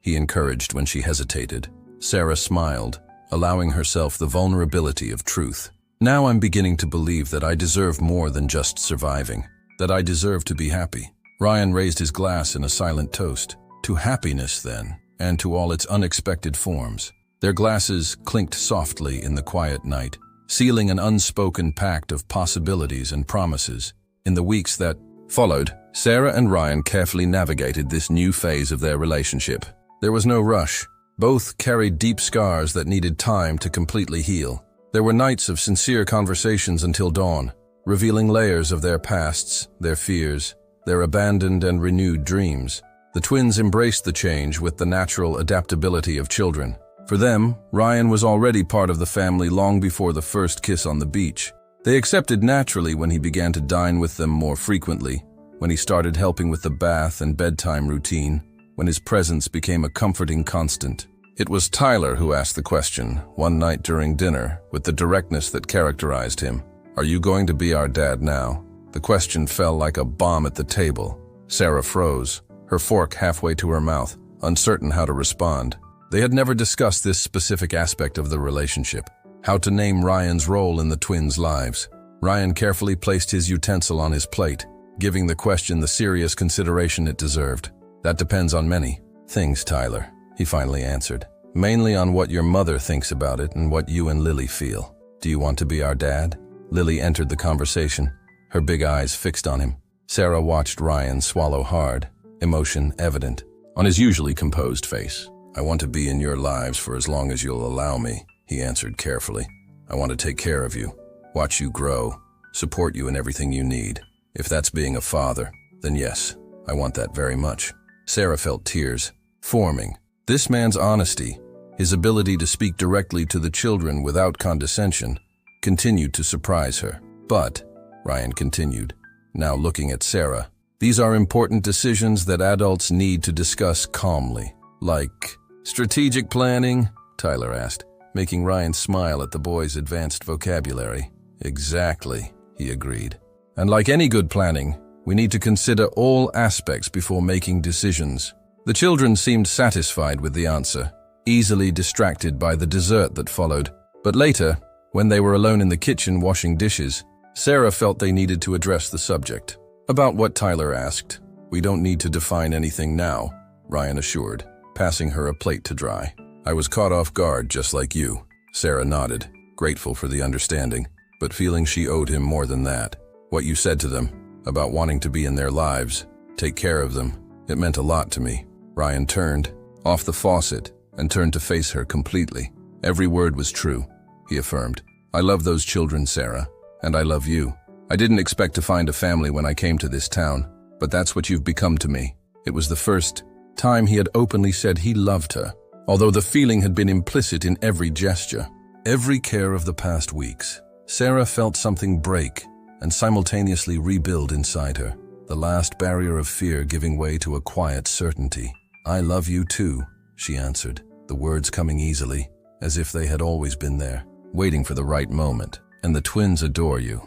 he encouraged when she hesitated. Sarah smiled, allowing herself the vulnerability of truth. "Now I'm beginning to believe that I deserve more than just surviving, that I deserve to be happy." Ryan raised his glass in a silent toast. To happiness, then, and to all its unexpected forms. Their glasses clinked softly in the quiet night, sealing an unspoken pact of possibilities and promises. In the weeks that followed, Sarah and Ryan carefully navigated this new phase of their relationship. There was no rush. Both carried deep scars that needed time to completely heal. There were nights of sincere conversations until dawn, revealing layers of their pasts, their fears, their abandoned and renewed dreams. The twins embraced the change with the natural adaptability of children. For them, Ryan was already part of the family long before the first kiss on the beach. They accepted naturally when he began to dine with them more frequently, when he started helping with the bath and bedtime routine, when his presence became a comforting constant. It was Tyler who asked the question, one night during dinner, with the directness that characterized him. "Are you going to be our dad now?" The question fell like a bomb at the table. Sarah froze, her fork halfway to her mouth, uncertain how to respond. They had never discussed this specific aspect of the relationship, how to name Ryan's role in the twins' lives. Ryan carefully placed his utensil on his plate, giving the question the serious consideration it deserved. "That depends on many things, Tyler," he finally answered. "Mainly on what your mother thinks about it and what you and Lily feel. Do you want to be our dad?" Lily entered the conversation, her big eyes fixed on him. Sarah watched Ryan swallow hard, emotion evident on his usually composed face. "I want to be in your lives for as long as you'll allow me," he answered carefully. "I want to take care of you, watch you grow, support you in everything you need. If that's being a father, then yes, I want that very much." Sarah felt tears forming. This man's honesty, his ability to speak directly to the children without condescension, continued to surprise her. "But," Ryan continued, now looking at Sarah, "these are important decisions that adults need to discuss calmly." "Like strategic planning?" Tyler asked, making Ryan smile at the boy's advanced vocabulary. "Exactly," he agreed. "And like any good planning, we need to consider all aspects before making decisions." The children seemed satisfied with the answer, easily distracted by the dessert that followed. But later, when they were alone in the kitchen washing dishes, Sarah felt they needed to address the subject. About what Tyler asked. "We don't need to define anything now," Ryan assured, passing her a plate to dry. "I was caught off guard just like you." Sarah nodded, grateful for the understanding, but feeling she owed him more than that. "What you said to them, about wanting to be in their lives, take care of them, it meant a lot to me." Ryan turned off the faucet and turned to face her completely. "Every word was true," he affirmed. "I love those children, Sarah, and I love you. I didn't expect to find a family when I came to this town, but that's what you've become to me." It was the first time he had openly said he loved her, although the feeling had been implicit in every gesture. Every care of the past weeks, Sarah felt something break and simultaneously rebuild inside her, the last barrier of fear giving way to a quiet certainty. "I love you too," she answered, the words coming easily, as if they had always been there, waiting for the right moment. "And the twins adore you.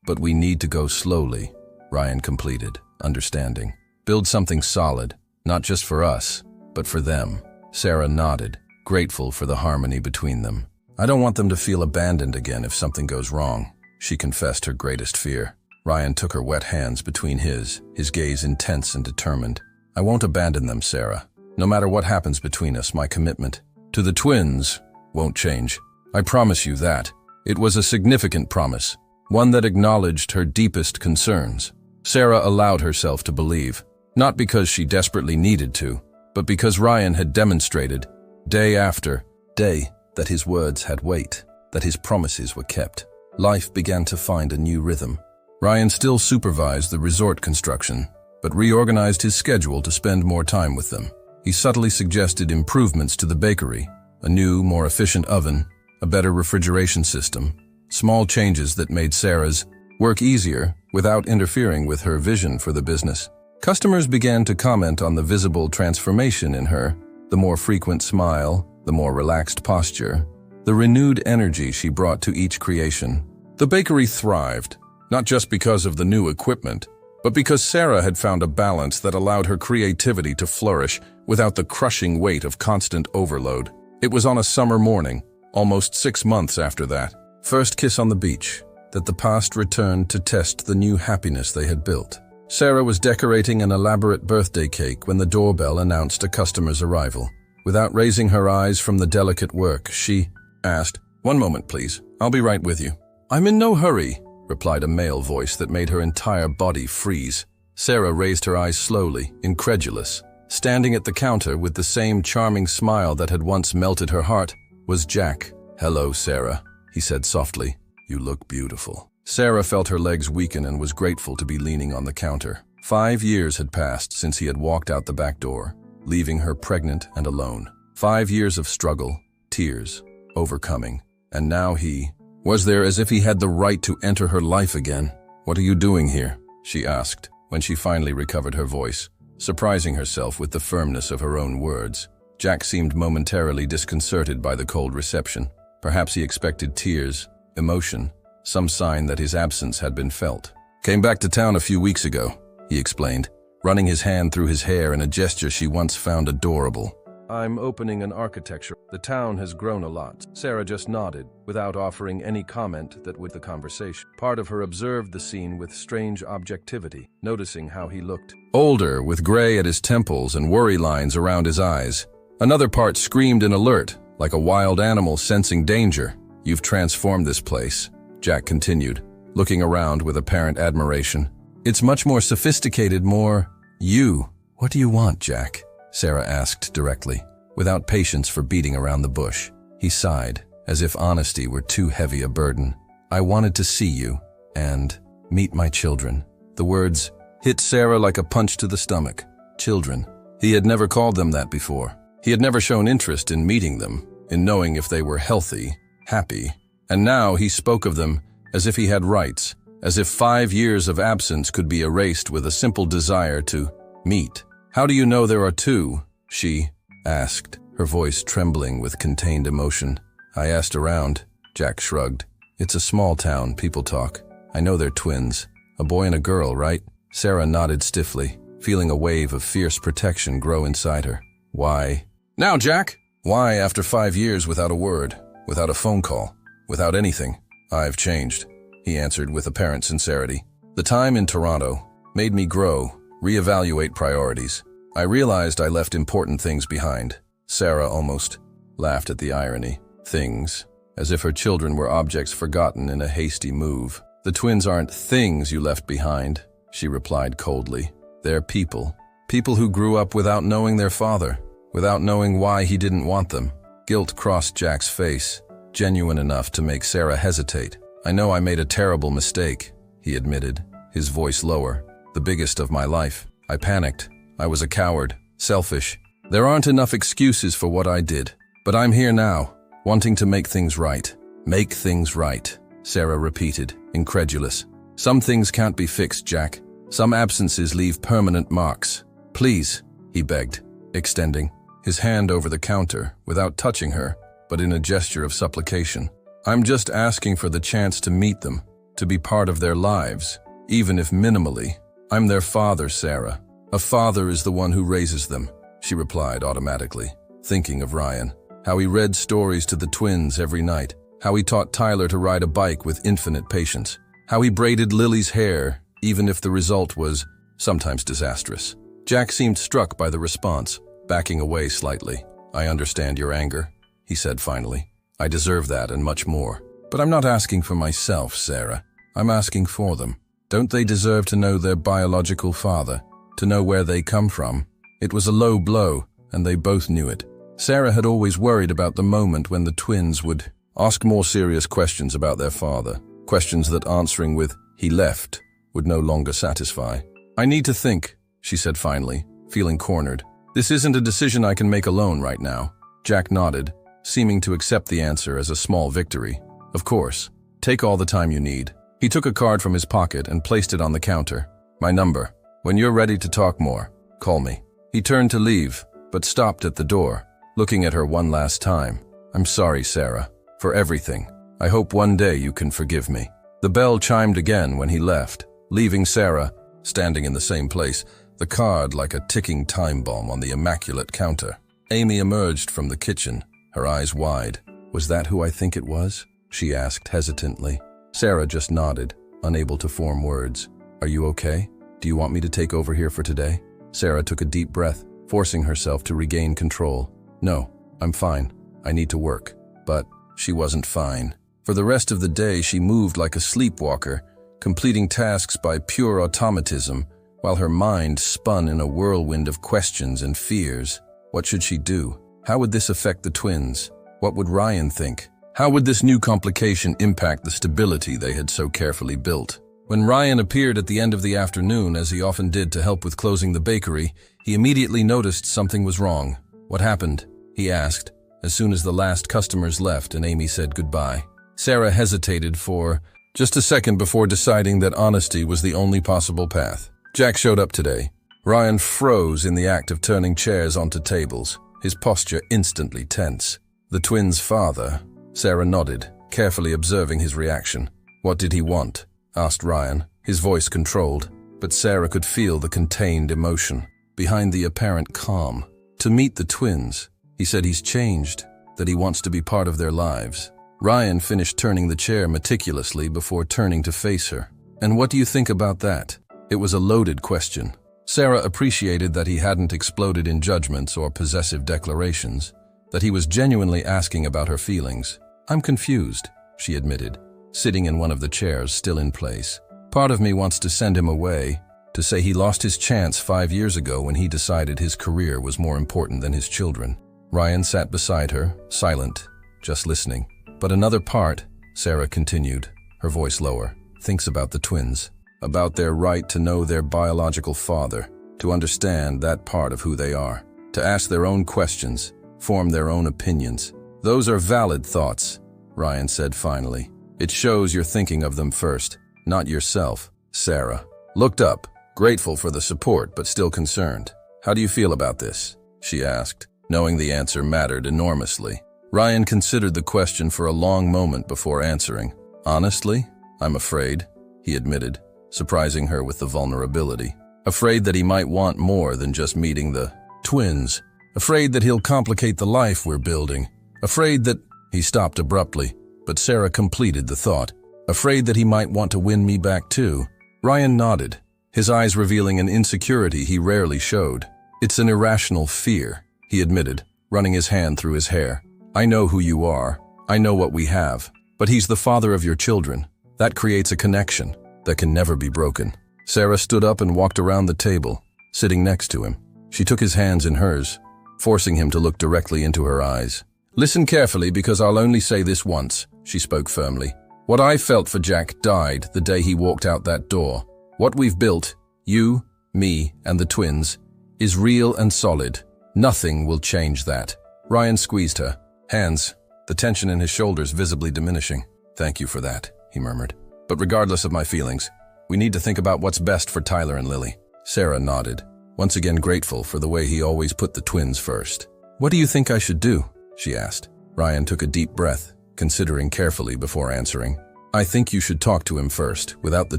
But we need to go slowly," Ryan completed, understanding. "Build something solid, not just for us, but for them." Sarah nodded, grateful for the harmony between them. "I don't want them to feel abandoned again if something goes wrong," she confessed her greatest fear. Ryan took her wet hands between his gaze intense and determined. "I won't abandon them, Sarah. No matter what happens between us, my commitment to the twins won't change. I promise you that." It was a significant promise, one that acknowledged her deepest concerns. Sarah allowed herself to believe, not because she desperately needed to, but because Ryan had demonstrated, day after day, that his words had weight, that his promises were kept. Life began to find a new rhythm. Ryan still supervised the resort construction, but reorganized his schedule to spend more time with them. He subtly suggested improvements to the bakery, a new, more efficient oven, a better refrigeration system, small changes that made Sarah's work easier without interfering with her vision for the business. Customers began to comment on the visible transformation in her, the more frequent smile, the more relaxed posture, the renewed energy she brought to each creation. The bakery thrived, not just because of the new equipment, but because Sarah had found a balance that allowed her creativity to flourish without the crushing weight of constant overload. It was on a summer morning, almost 6 months after that first kiss on the beach, that the past returned to test the new happiness they had built. Sarah was decorating an elaborate birthday cake when the doorbell announced a customer's arrival. Without raising her eyes from the delicate work, she asked, "One moment, please. I'll be right with you." "I'm in no hurry," replied a male voice that made her entire body freeze. Sarah raised her eyes slowly, incredulous. Standing at the counter with the same charming smile that had once melted her heart was Jack. "Hello, Sarah," he said softly. "You look beautiful." Sarah felt her legs weaken and was grateful to be leaning on the counter. 5 years had passed since he had walked out the back door, leaving her pregnant and alone. 5 years of struggle, tears, overcoming. And now he was there as if he had the right to enter her life again. "What are you doing here?" she asked, when she finally recovered her voice, surprising herself with the firmness of her own words. Jack seemed momentarily disconcerted by the cold reception. Perhaps he expected tears, emotion, some sign that his absence had been felt. "Came back to town a few weeks ago," he explained, running his hand through his hair in a gesture she once found adorable. "I'm opening an architecture. The town has grown a lot." Sarah just nodded, without offering any comment that would the conversation. Part of her observed the scene with strange objectivity, noticing how he looked. Older, with gray at his temples and worry lines around his eyes. Another part screamed in alert, like a wild animal sensing danger. "You've transformed this place," Jack continued, looking around with apparent admiration. "It's much more sophisticated, more you." "What do you want, Jack?" Sarah asked directly, without patience for beating around the bush. He sighed, as if honesty were too heavy a burden. "I wanted to see you, and meet my children." The words hit Sarah like a punch to the stomach. Children. He had never called them that before. He had never shown interest in meeting them, in knowing if they were healthy, happy. And now he spoke of them as if he had rights, as if 5 years of absence could be erased with a simple desire to meet. "How do you know there are two?" she asked, her voice trembling with contained emotion. "I asked around," Jack shrugged. "It's a small town, people talk. I know they're twins. A boy and a girl, right?" Sarah nodded stiffly, feeling a wave of fierce protection grow inside her. "Why?" "Now, Jack!" Why, after 5 years without a word, without a phone call, without anything? I've changed, he answered with apparent sincerity. The time in Toronto made me grow, reevaluate priorities. I realized I left important things behind. Sarah almost laughed at the irony. Things, as if her children were objects forgotten in a hasty move. The twins aren't things you left behind, she replied coldly. They're people. People who grew up without knowing their father, without knowing why he didn't want them. Guilt crossed Jack's face, genuine enough to make Sarah hesitate. I know I made a terrible mistake, he admitted, his voice lower. The biggest of my life. I panicked. I was a coward, selfish. There aren't enough excuses for what I did. But I'm here now, wanting to make things right. Make things right, Sarah repeated, incredulous. Some things can't be fixed, Jack. Some absences leave permanent marks. Please, he begged, extending his hand over the counter without touching her, but in a gesture of supplication. I'm just asking for the chance to meet them, to be part of their lives, even if minimally. I'm their father, Sarah. A father is the one who raises them, she replied automatically, thinking of Ryan. How he read stories to the twins every night. How he taught Tyler to ride a bike with infinite patience. How he braided Lily's hair, even if the result was sometimes disastrous. Jack seemed struck by the response, backing away slightly. I understand your anger, he said finally. I deserve that and much more. But I'm not asking for myself, Sarah. I'm asking for them. Don't they deserve to know their biological father, to know where they come from? It was a low blow, and they both knew it. Sarah had always worried about the moment when the twins would ask more serious questions about their father, questions that answering with, "he left," would no longer satisfy. I need to think, she said finally, feeling cornered. This isn't a decision I can make alone right now. Jack nodded, seeming to accept the answer as a small victory. Of course. Take all the time you need. He took a card from his pocket and placed it on the counter. My number. When you're ready to talk more, call me. He turned to leave, but stopped at the door, looking at her one last time. I'm sorry, Sarah, for everything. I hope one day you can forgive me. The bell chimed again when he left, leaving Sarah standing in the same place, the card like a ticking time bomb on the immaculate counter. Amy emerged from the kitchen, her eyes wide. Was that who I think it was? She asked hesitantly. Sarah just nodded, unable to form words. Are you okay? Do you want me to take over here for today? Sarah took a deep breath, forcing herself to regain control. No, I'm fine. I need to work. But she wasn't fine. For the rest of the day, she moved like a sleepwalker, completing tasks by pure automatism, while her mind spun in a whirlwind of questions and fears. What should she do? How would this affect the twins? What would Ryan think? How would this new complication impact the stability they had so carefully built? When Ryan appeared at the end of the afternoon, as he often did to help with closing the bakery, he immediately noticed something was wrong. What happened? He asked, as soon as the last customers left and Amy said goodbye. Sarah hesitated for just a second before deciding that honesty was the only possible path. Jack showed up today. Ryan froze in the act of turning chairs onto tables, his posture instantly tense. The twins' father. Sarah nodded, carefully observing his reaction. What did he want? Asked Ryan, his voice controlled, but Sarah could feel the contained emotion behind the apparent calm. To meet the twins. He said he's changed, that he wants to be part of their lives. Ryan finished turning the chair meticulously before turning to face her. And what do you think about that? It was a loaded question. Sarah appreciated that he hadn't exploded in judgments or possessive declarations, that he was genuinely asking about her feelings. I'm confused, she admitted, sitting in one of the chairs still in place. Part of me wants to send him away, to say he lost his chance 5 years ago when he decided his career was more important than his children. Ryan sat beside her, silent, just listening. But another part, Sarah continued, her voice lower, thinks about the twins, about their right to know their biological father, to understand that part of who they are, to ask their own questions, form their own opinions. Those are valid thoughts, Ryan said finally. It shows you're thinking of them first, not yourself. Sarah looked up, grateful for the support but still concerned. How do you feel about this? She asked, knowing the answer mattered enormously. Ryan considered the question for a long moment before answering. Honestly, I'm afraid, he admitted, surprising her with the vulnerability. Afraid that he might want more than just meeting the twins. Afraid that he'll complicate the life we're building. Afraid that... He stopped abruptly, but Sarah completed the thought. Afraid that he might want to win me back too. Ryan nodded, his eyes revealing an insecurity he rarely showed. It's an irrational fear, he admitted, running his hand through his hair. I know who you are. I know what we have. But he's the father of your children. That creates a connection that can never be broken. Sarah stood up and walked around the table, sitting next to him. She took his hands in hers, forcing him to look directly into her eyes. Listen carefully, because I'll only say this once, she spoke firmly. What I felt for Jack died the day he walked out that door. What we've built, you, me, and the twins, is real and solid. Nothing will change that. Ryan squeezed her hands, the tension in his shoulders visibly diminishing. Thank you for that, he murmured. But regardless of my feelings, we need to think about what's best for Tyler and Lily. Sarah nodded, once again grateful for the way he always put the twins first. What do you think I should do? She asked. Ryan took a deep breath, considering carefully before answering. I think you should talk to him first, without the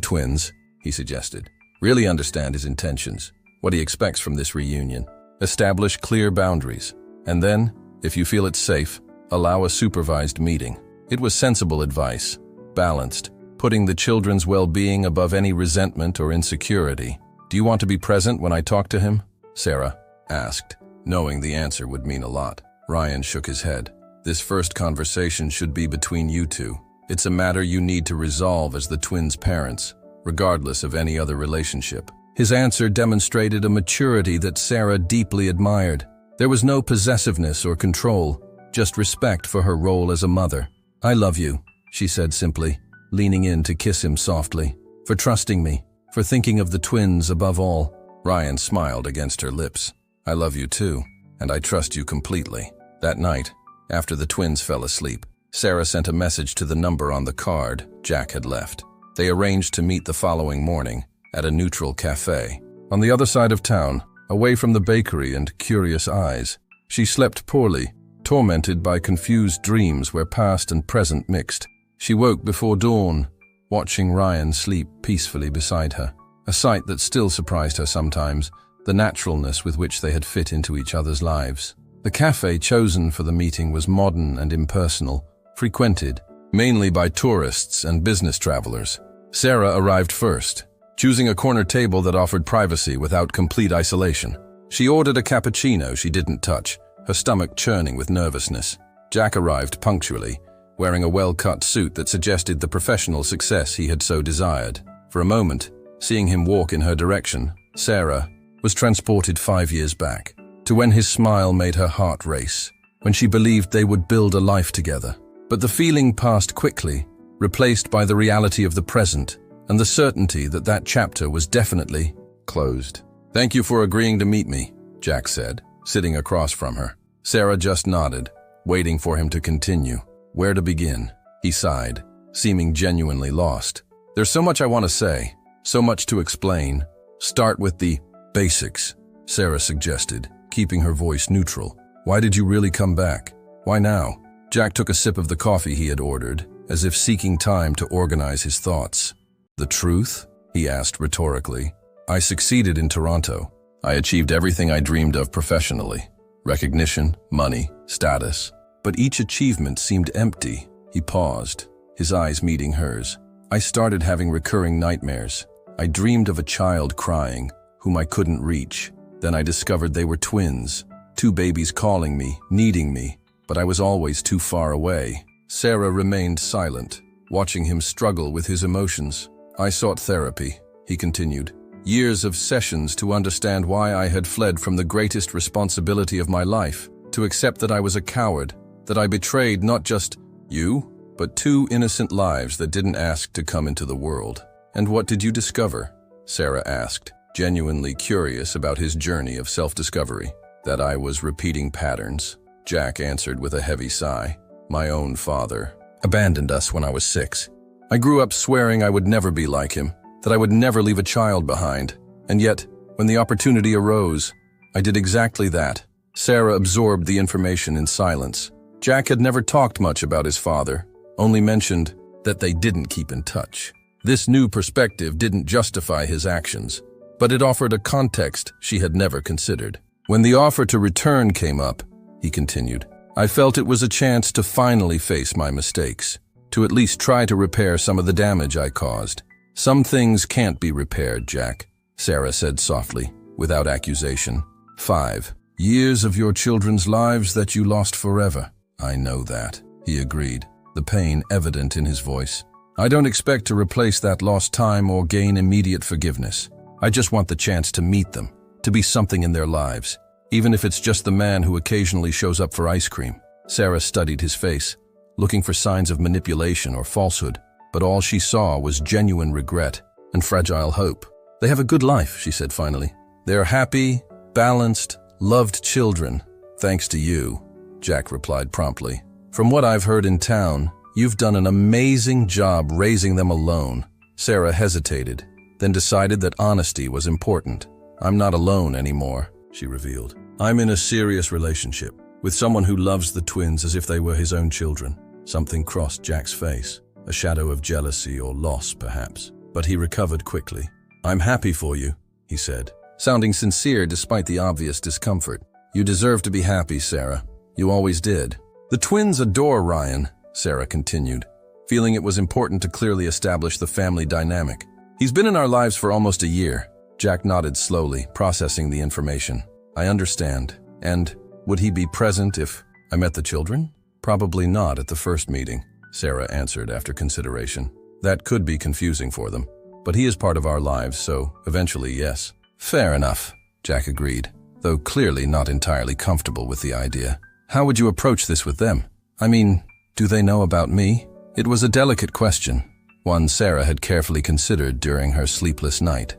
twins, he suggested. Really understand his intentions, what he expects from this reunion. Establish clear boundaries. And then, if you feel it's safe, allow a supervised meeting. It was sensible advice, balanced, putting the children's well-being above any resentment or insecurity. Do you want to be present when I talk to him? Sarah asked, knowing the answer would mean a lot. Ryan shook his head. This first conversation should be between you two. It's a matter you need to resolve as the twins' parents, regardless of any other relationship. His answer demonstrated a maturity that Sarah deeply admired. There was no possessiveness or control, just respect for her role as a mother. I love you, she said simply, leaning in to kiss him softly. For trusting me, for thinking of the twins above all. Ryan smiled against her lips. I love you too, and I trust you completely. That night, after the twins fell asleep, Sarah sent a message to the number on the card Jack had left. They arranged to meet the following morning at a neutral cafe. On the other side of town, away from the bakery and curious eyes, she slept poorly, tormented by confused dreams where past and present mixed. She woke before dawn, watching Ryan sleep peacefully beside her, a sight that still surprised her sometimes, the naturalness with which they had fit into each other's lives. The cafe chosen for the meeting was modern and impersonal, frequented mainly by tourists and business travelers. Sarah arrived first, choosing a corner table that offered privacy without complete isolation. She ordered a cappuccino she didn't touch, her stomach churning with nervousness. Jack arrived punctually, wearing a well-cut suit that suggested the professional success he had so desired. For a moment, seeing him walk in her direction, Sarah was transported 5 years back, to when his smile made her heart race, when she believed they would build a life together. But the feeling passed quickly, replaced by the reality of the present, and the certainty that that chapter was definitely closed. Thank you for agreeing to meet me, Jack said, sitting across from her. Sarah just nodded, waiting for him to continue. Where to begin? He sighed, seeming genuinely lost. There's so much I want to say, so much to explain. Start with the basics, Sarah suggested, keeping her voice neutral. Why did you really come back? Why now? Jack took a sip of the coffee he had ordered, as if seeking time to organize his thoughts. The truth? He asked rhetorically. I succeeded in Toronto. I achieved everything I dreamed of professionally. Recognition, money, status. But each achievement seemed empty. He paused, his eyes meeting hers. I started having recurring nightmares. I dreamed of a child crying, whom I couldn't reach. Then I discovered they were twins, 2 babies calling me, needing me, but I was always too far away. Sarah remained silent, watching him struggle with his emotions. I sought therapy, he continued. Years of sessions to understand why I had fled from the greatest responsibility of my life, to accept that I was a coward, that I betrayed not just you, but 2 innocent lives that didn't ask to come into the world. And what did you discover? Sarah asked, genuinely curious about his journey of self-discovery. That I was repeating patterns, Jack answered with a heavy sigh. My own father abandoned us when I was 6. I grew up swearing I would never be like him, that I would never leave a child behind. And yet, when the opportunity arose, I did exactly that. Sarah absorbed the information in silence. Jack had never talked much about his father, only mentioned that they didn't keep in touch. This new perspective didn't justify his actions, but it offered a context she had never considered. When the offer to return came up, he continued, I felt it was a chance to finally face my mistakes, to at least try to repair some of the damage I caused. Some things can't be repaired, Jack, Sarah said softly, without accusation. 5 years of your children's lives that you lost forever. I know that, he agreed, the pain evident in his voice. I don't expect to replace that lost time or gain immediate forgiveness. I just want the chance to meet them, to be something in their lives, even if it's just the man who occasionally shows up for ice cream. Sarah studied his face, looking for signs of manipulation or falsehood, but all she saw was genuine regret and fragile hope. They have a good life, she said finally. They are happy, balanced, loved children, thanks to you, Jack replied promptly. From what I've heard in town, you've done an amazing job raising them alone. Sarah hesitated, then decided that honesty was important. I'm not alone anymore, she revealed. I'm in a serious relationship with someone who loves the twins as if they were his own children. Something crossed Jack's face, a shadow of jealousy or loss perhaps, but he recovered quickly. I'm happy for you, he said, sounding sincere despite the obvious discomfort. You deserve to be happy, Sarah. You always did. The twins adore Ryan, Sarah continued, feeling it was important to clearly establish the family dynamic. He's been in our lives for almost a year. Jack nodded slowly, processing the information. I understand. And would he be present if I met the children? Probably not at the first meeting, Sarah answered after consideration. That could be confusing for them. But he is part of our lives, so eventually, yes. Fair enough, Jack agreed, though clearly not entirely comfortable with the idea. How would you approach this with them? I mean, do they know about me? It was a delicate question, one Sarah had carefully considered during her sleepless night.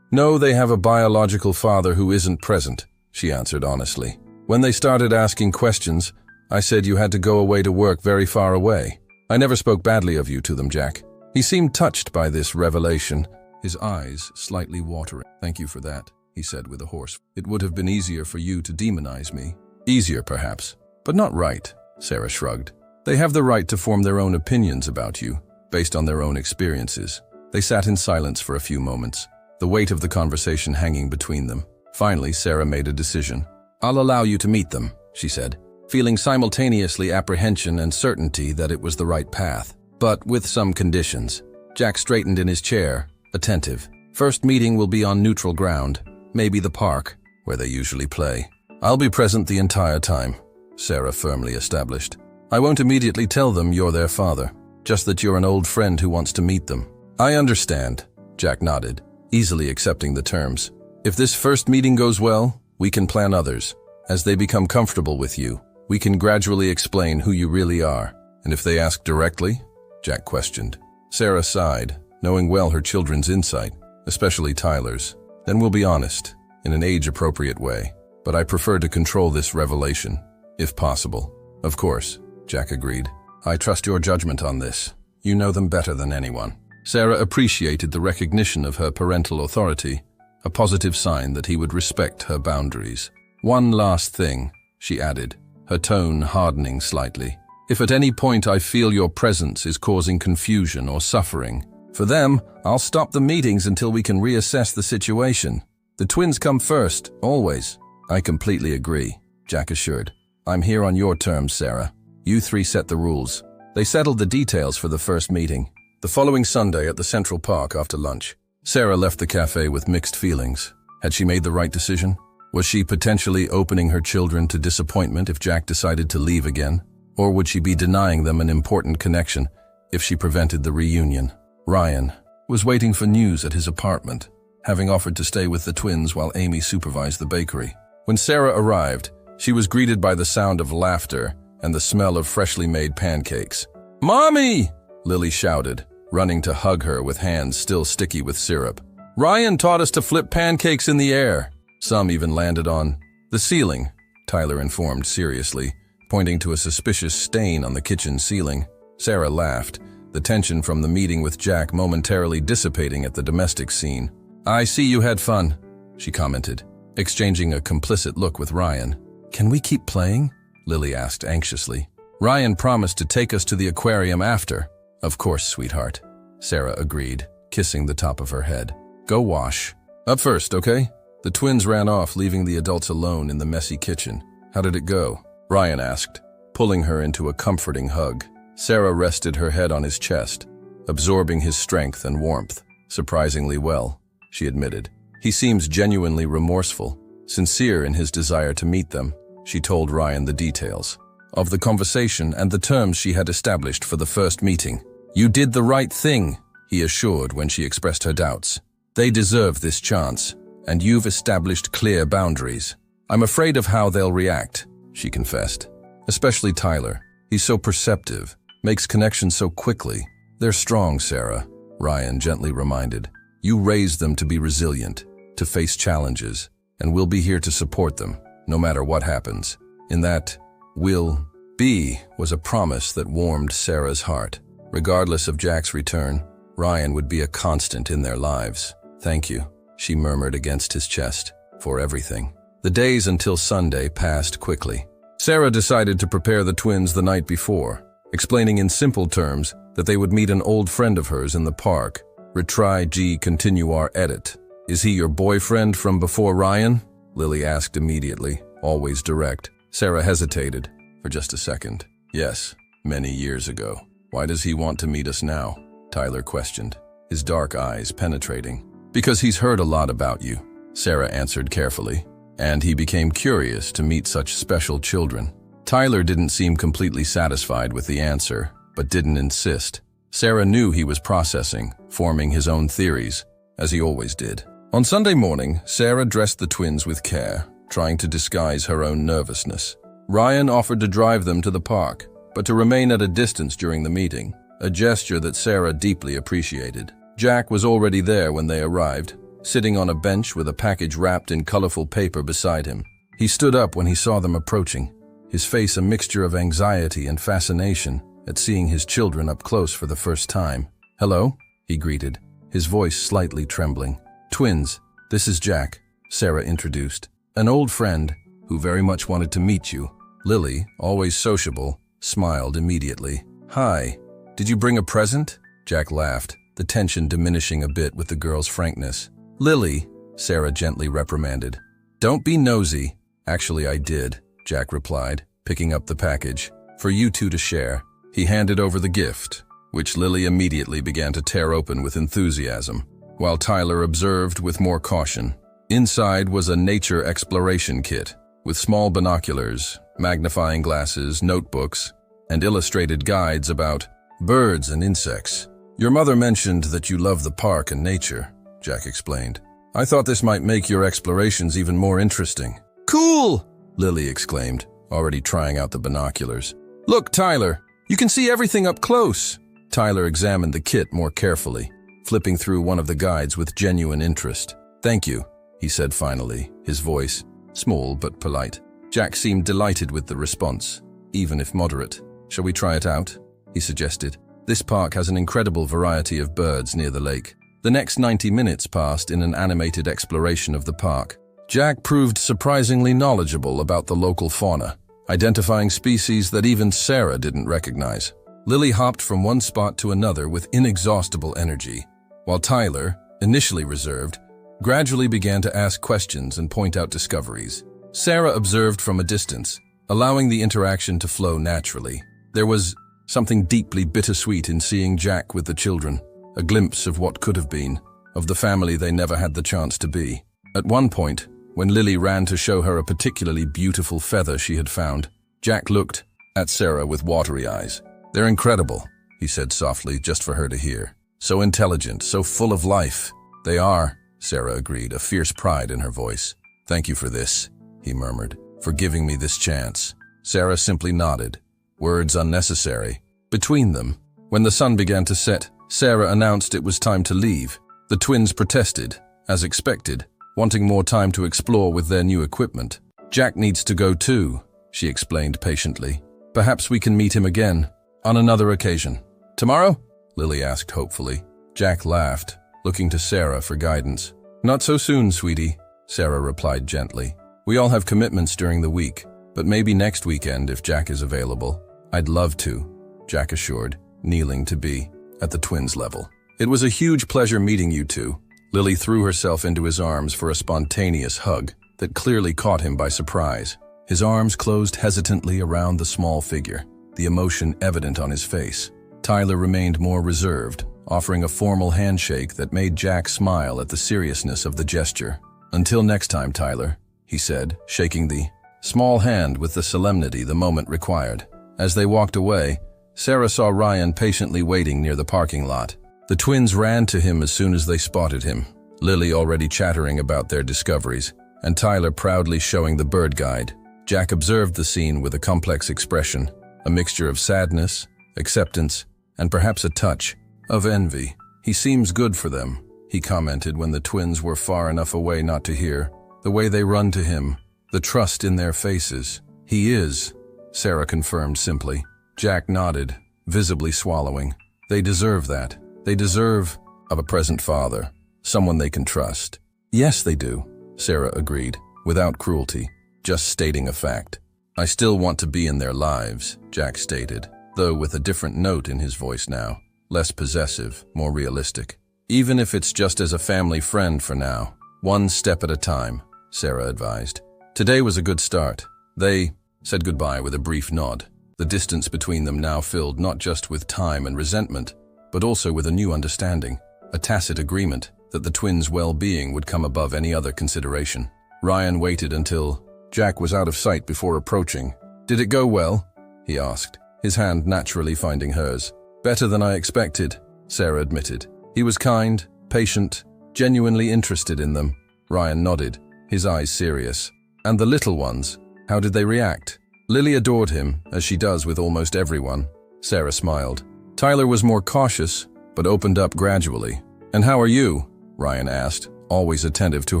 No, they have a biological father who isn't present, she answered honestly. When they started asking questions, I said you had to go away to work very far away. I never spoke badly of you to them, Jack. He seemed touched by this revelation, his eyes slightly watering. Thank you for that, he said with a hoarse. It would have been easier for you to demonize me. Easier, perhaps, but not right, Sarah shrugged. They have the right to form their own opinions about you, based on their own experiences. They sat in silence for a few moments, the weight of the conversation hanging between them. Finally, Sarah made a decision. I'll allow you to meet them, she said, feeling simultaneously apprehension and certainty that it was the right path, but with some conditions. Jack straightened in his chair, attentive. First meeting will be on neutral ground, maybe the park, where they usually play. I'll be present the entire time, Sarah firmly established. I won't immediately tell them you're their father, just that you're an old friend who wants to meet them. I understand, Jack nodded, easily accepting the terms. If this first meeting goes well, we can plan others. As they become comfortable with you, we can gradually explain who you really are. And if they ask directly? Jack questioned. Sarah sighed, knowing well her children's insight, especially Tyler's. Then we'll be honest, in an age-appropriate way. But I prefer to control this revelation, if possible. Of course, Jack agreed. I trust your judgment on this. You know them better than anyone. Sarah appreciated the recognition of her parental authority, a positive sign that he would respect her boundaries. One last thing, she added, her tone hardening slightly. If at any point I feel your presence is causing confusion or suffering, for them, I'll stop the meetings until we can reassess the situation. The twins come first, always. I completely agree, Jack assured. I'm here on your terms, Sarah. You three set the rules. They settled the details for the first meeting. The following Sunday at the Central Park after lunch, Sarah left the cafe with mixed feelings. Had she made the right decision? Was she potentially opening her children to disappointment if Jack decided to leave again? Or would she be denying them an important connection if she prevented the reunion? Ryan was waiting for news at his apartment, having offered to stay with the twins while Amy supervised the bakery. When Sarah arrived, she was greeted by the sound of laughter and the smell of freshly made pancakes. "Mommy!" Lily shouted, running to hug her with hands still sticky with syrup. "Ryan taught us to flip pancakes in the air." Some even landed on the ceiling, Tyler informed seriously, pointing to a suspicious stain on the kitchen ceiling. Sarah laughed, the tension from the meeting with Jack momentarily dissipating at the domestic scene. "I see you had fun," she commented, exchanging a complicit look with Ryan. "Can we keep playing?" Lily asked anxiously. "Ryan promised to take us to the aquarium after." "Of course, sweetheart," Sarah agreed, kissing the top of her head. "Go wash. Up first, okay?" The twins ran off, leaving the adults alone in the messy kitchen. How did it go? Ryan asked, pulling her into a comforting hug. Sarah rested her head on his chest, absorbing his strength and warmth. Surprisingly well, she admitted. He seems genuinely remorseful, sincere in his desire to meet them. She told Ryan the details of the conversation and the terms she had established for the first meeting. You did the right thing, he assured when she expressed her doubts. They deserve this chance, and you've established clear boundaries. I'm afraid of how they'll react, she confessed. Especially Tyler. He's so perceptive, makes connections so quickly. They're strong, Sarah, Ryan gently reminded. You raised them to be resilient, to face challenges, and we'll be here to support them, no matter what happens. In that, "will be" was a promise that warmed Sarah's heart. Regardless of Jack's return, Ryan would be a constant in their lives. Thank you, she murmured against his chest, for everything. The days until Sunday passed quickly. Sarah decided to prepare the twins the night before, explaining in simple terms that they would meet an old friend of hers in the park. Retry G continue our edit. Is he your boyfriend from before, Ryan? Lily asked immediately, always direct. Sarah hesitated for just a second. Yes, many years ago. Why does he want to meet us now? Tyler questioned, his dark eyes penetrating. Because he's heard a lot about you, Sarah answered carefully, and he became curious to meet such special children. Tyler didn't seem completely satisfied with the answer, but didn't insist. Sarah knew he was processing, forming his own theories, as he always did. On Sunday morning, Sarah dressed the twins with care, trying to disguise her own nervousness. Ryan offered to drive them to the park, but to remain at a distance during the meeting, a gesture that Sarah deeply appreciated. Jack was already there when they arrived, sitting on a bench with a package wrapped in colorful paper beside him. He stood up when he saw them approaching, his face a mixture of anxiety and fascination at seeing his children up close for the first time. "Hello," he greeted, his voice slightly trembling. "Twins, this is Jack," Sarah introduced. "An old friend who very much wanted to meet you." Lily, always sociable, smiled immediately. "Hi, did you bring a present?" Jack laughed, the tension diminishing a bit with the girl's frankness. "Lily," Sarah gently reprimanded. "Don't be nosy." "Actually, I did," Jack replied, picking up the package. "For you two to share." He handed over the gift, which Lily immediately began to tear open with enthusiasm, while Tyler observed with more caution. Inside was a nature exploration kit, with small binoculars, magnifying glasses, notebooks, and illustrated guides about birds and insects. "Your mother mentioned that you love the park and nature," Jack explained. "I thought this might make your explorations even more interesting." "Cool!" Lily exclaimed, already trying out the binoculars. "Look, Tyler, you can see everything up close." Tyler examined the kit more carefully, flipping through one of the guides with genuine interest. "Thank you," he said finally, his voice small but polite. Jack seemed delighted with the response, even if moderate. "Shall we try it out?" he suggested. "This park has an incredible variety of birds near the lake." The next 90 minutes passed in an animated exploration of the park. Jack proved surprisingly knowledgeable about the local fauna, identifying species that even Sarah didn't recognize. Lily hopped from one spot to another with inexhaustible energy, while Tyler, initially reserved, gradually began to ask questions and point out discoveries. Sarah observed from a distance, allowing the interaction to flow naturally. There was something deeply bittersweet in seeing Jack with the children, a glimpse of what could have been, of the family they never had the chance to be. At one point, when Lily ran to show her a particularly beautiful feather she had found, Jack looked at Sarah with watery eyes. "They're incredible," he said softly, just for her to hear. "So intelligent, so full of life." "They are," Sarah agreed, a fierce pride in her voice. "Thank you for this," he murmured, "for giving me this chance." Sarah simply nodded, words unnecessary. Between them, when the sun began to set, Sarah announced it was time to leave. The twins protested, as expected, wanting more time to explore with their new equipment. "Jack needs to go too," she explained patiently. "Perhaps we can meet him again, on another occasion." "Tomorrow?" Lily asked hopefully. Jack laughed, looking to Sarah for guidance. "Not so soon, sweetie," Sarah replied gently. "We all have commitments during the week, but maybe next weekend if Jack is available." "I'd love to," Jack assured, kneeling to be at the twins' level. "It was a huge pleasure meeting you two, Lily threw herself into his arms for a spontaneous hug that clearly caught him by surprise. His arms closed hesitantly around the small figure, the emotion evident on his face. Tyler remained more reserved, offering a formal handshake that made Jack smile at the seriousness of the gesture. "Until next time, Tyler," he said, shaking the small hand with the solemnity the moment required. As they walked away, Sarah saw Ryan patiently waiting near the parking lot. The twins ran to him as soon as they spotted him, Lily already chattering about their discoveries, and Tyler proudly showing the bird guide. Jack observed the scene with a complex expression, a mixture of sadness, acceptance, and perhaps a touch of envy. "He seems good for them," he commented when the twins were far enough away not to hear. "The way they run to him, the trust in their faces." "He is," Sarah confirmed simply. Jack nodded, visibly swallowing. "They deserve that. They deserve of a present father, someone they can trust." "Yes, they do," Sarah agreed, without cruelty, just stating a fact. "I still want to be in their lives," Jack stated, though with a different note in his voice now, less possessive, more realistic. "Even if it's just as a family friend for now, one step at a time," Sarah advised. Today was a good start. They said goodbye with a brief nod, the distance between them now filled not just with time and resentment, but also with a new understanding, a tacit agreement that the twins' well-being would come above any other consideration. Ryan waited until Jack was out of sight before approaching. "Did it go well?" he asked, his hand naturally finding hers. "Better than I expected," Sarah admitted. "He was kind, patient, genuinely interested in them." Ryan nodded, his eyes serious. "And the little ones, how did they react?" Lily adored him, as she does with almost everyone. Sarah smiled. Tyler was more cautious, but opened up gradually. "And how are you?" Ryan asked, always attentive to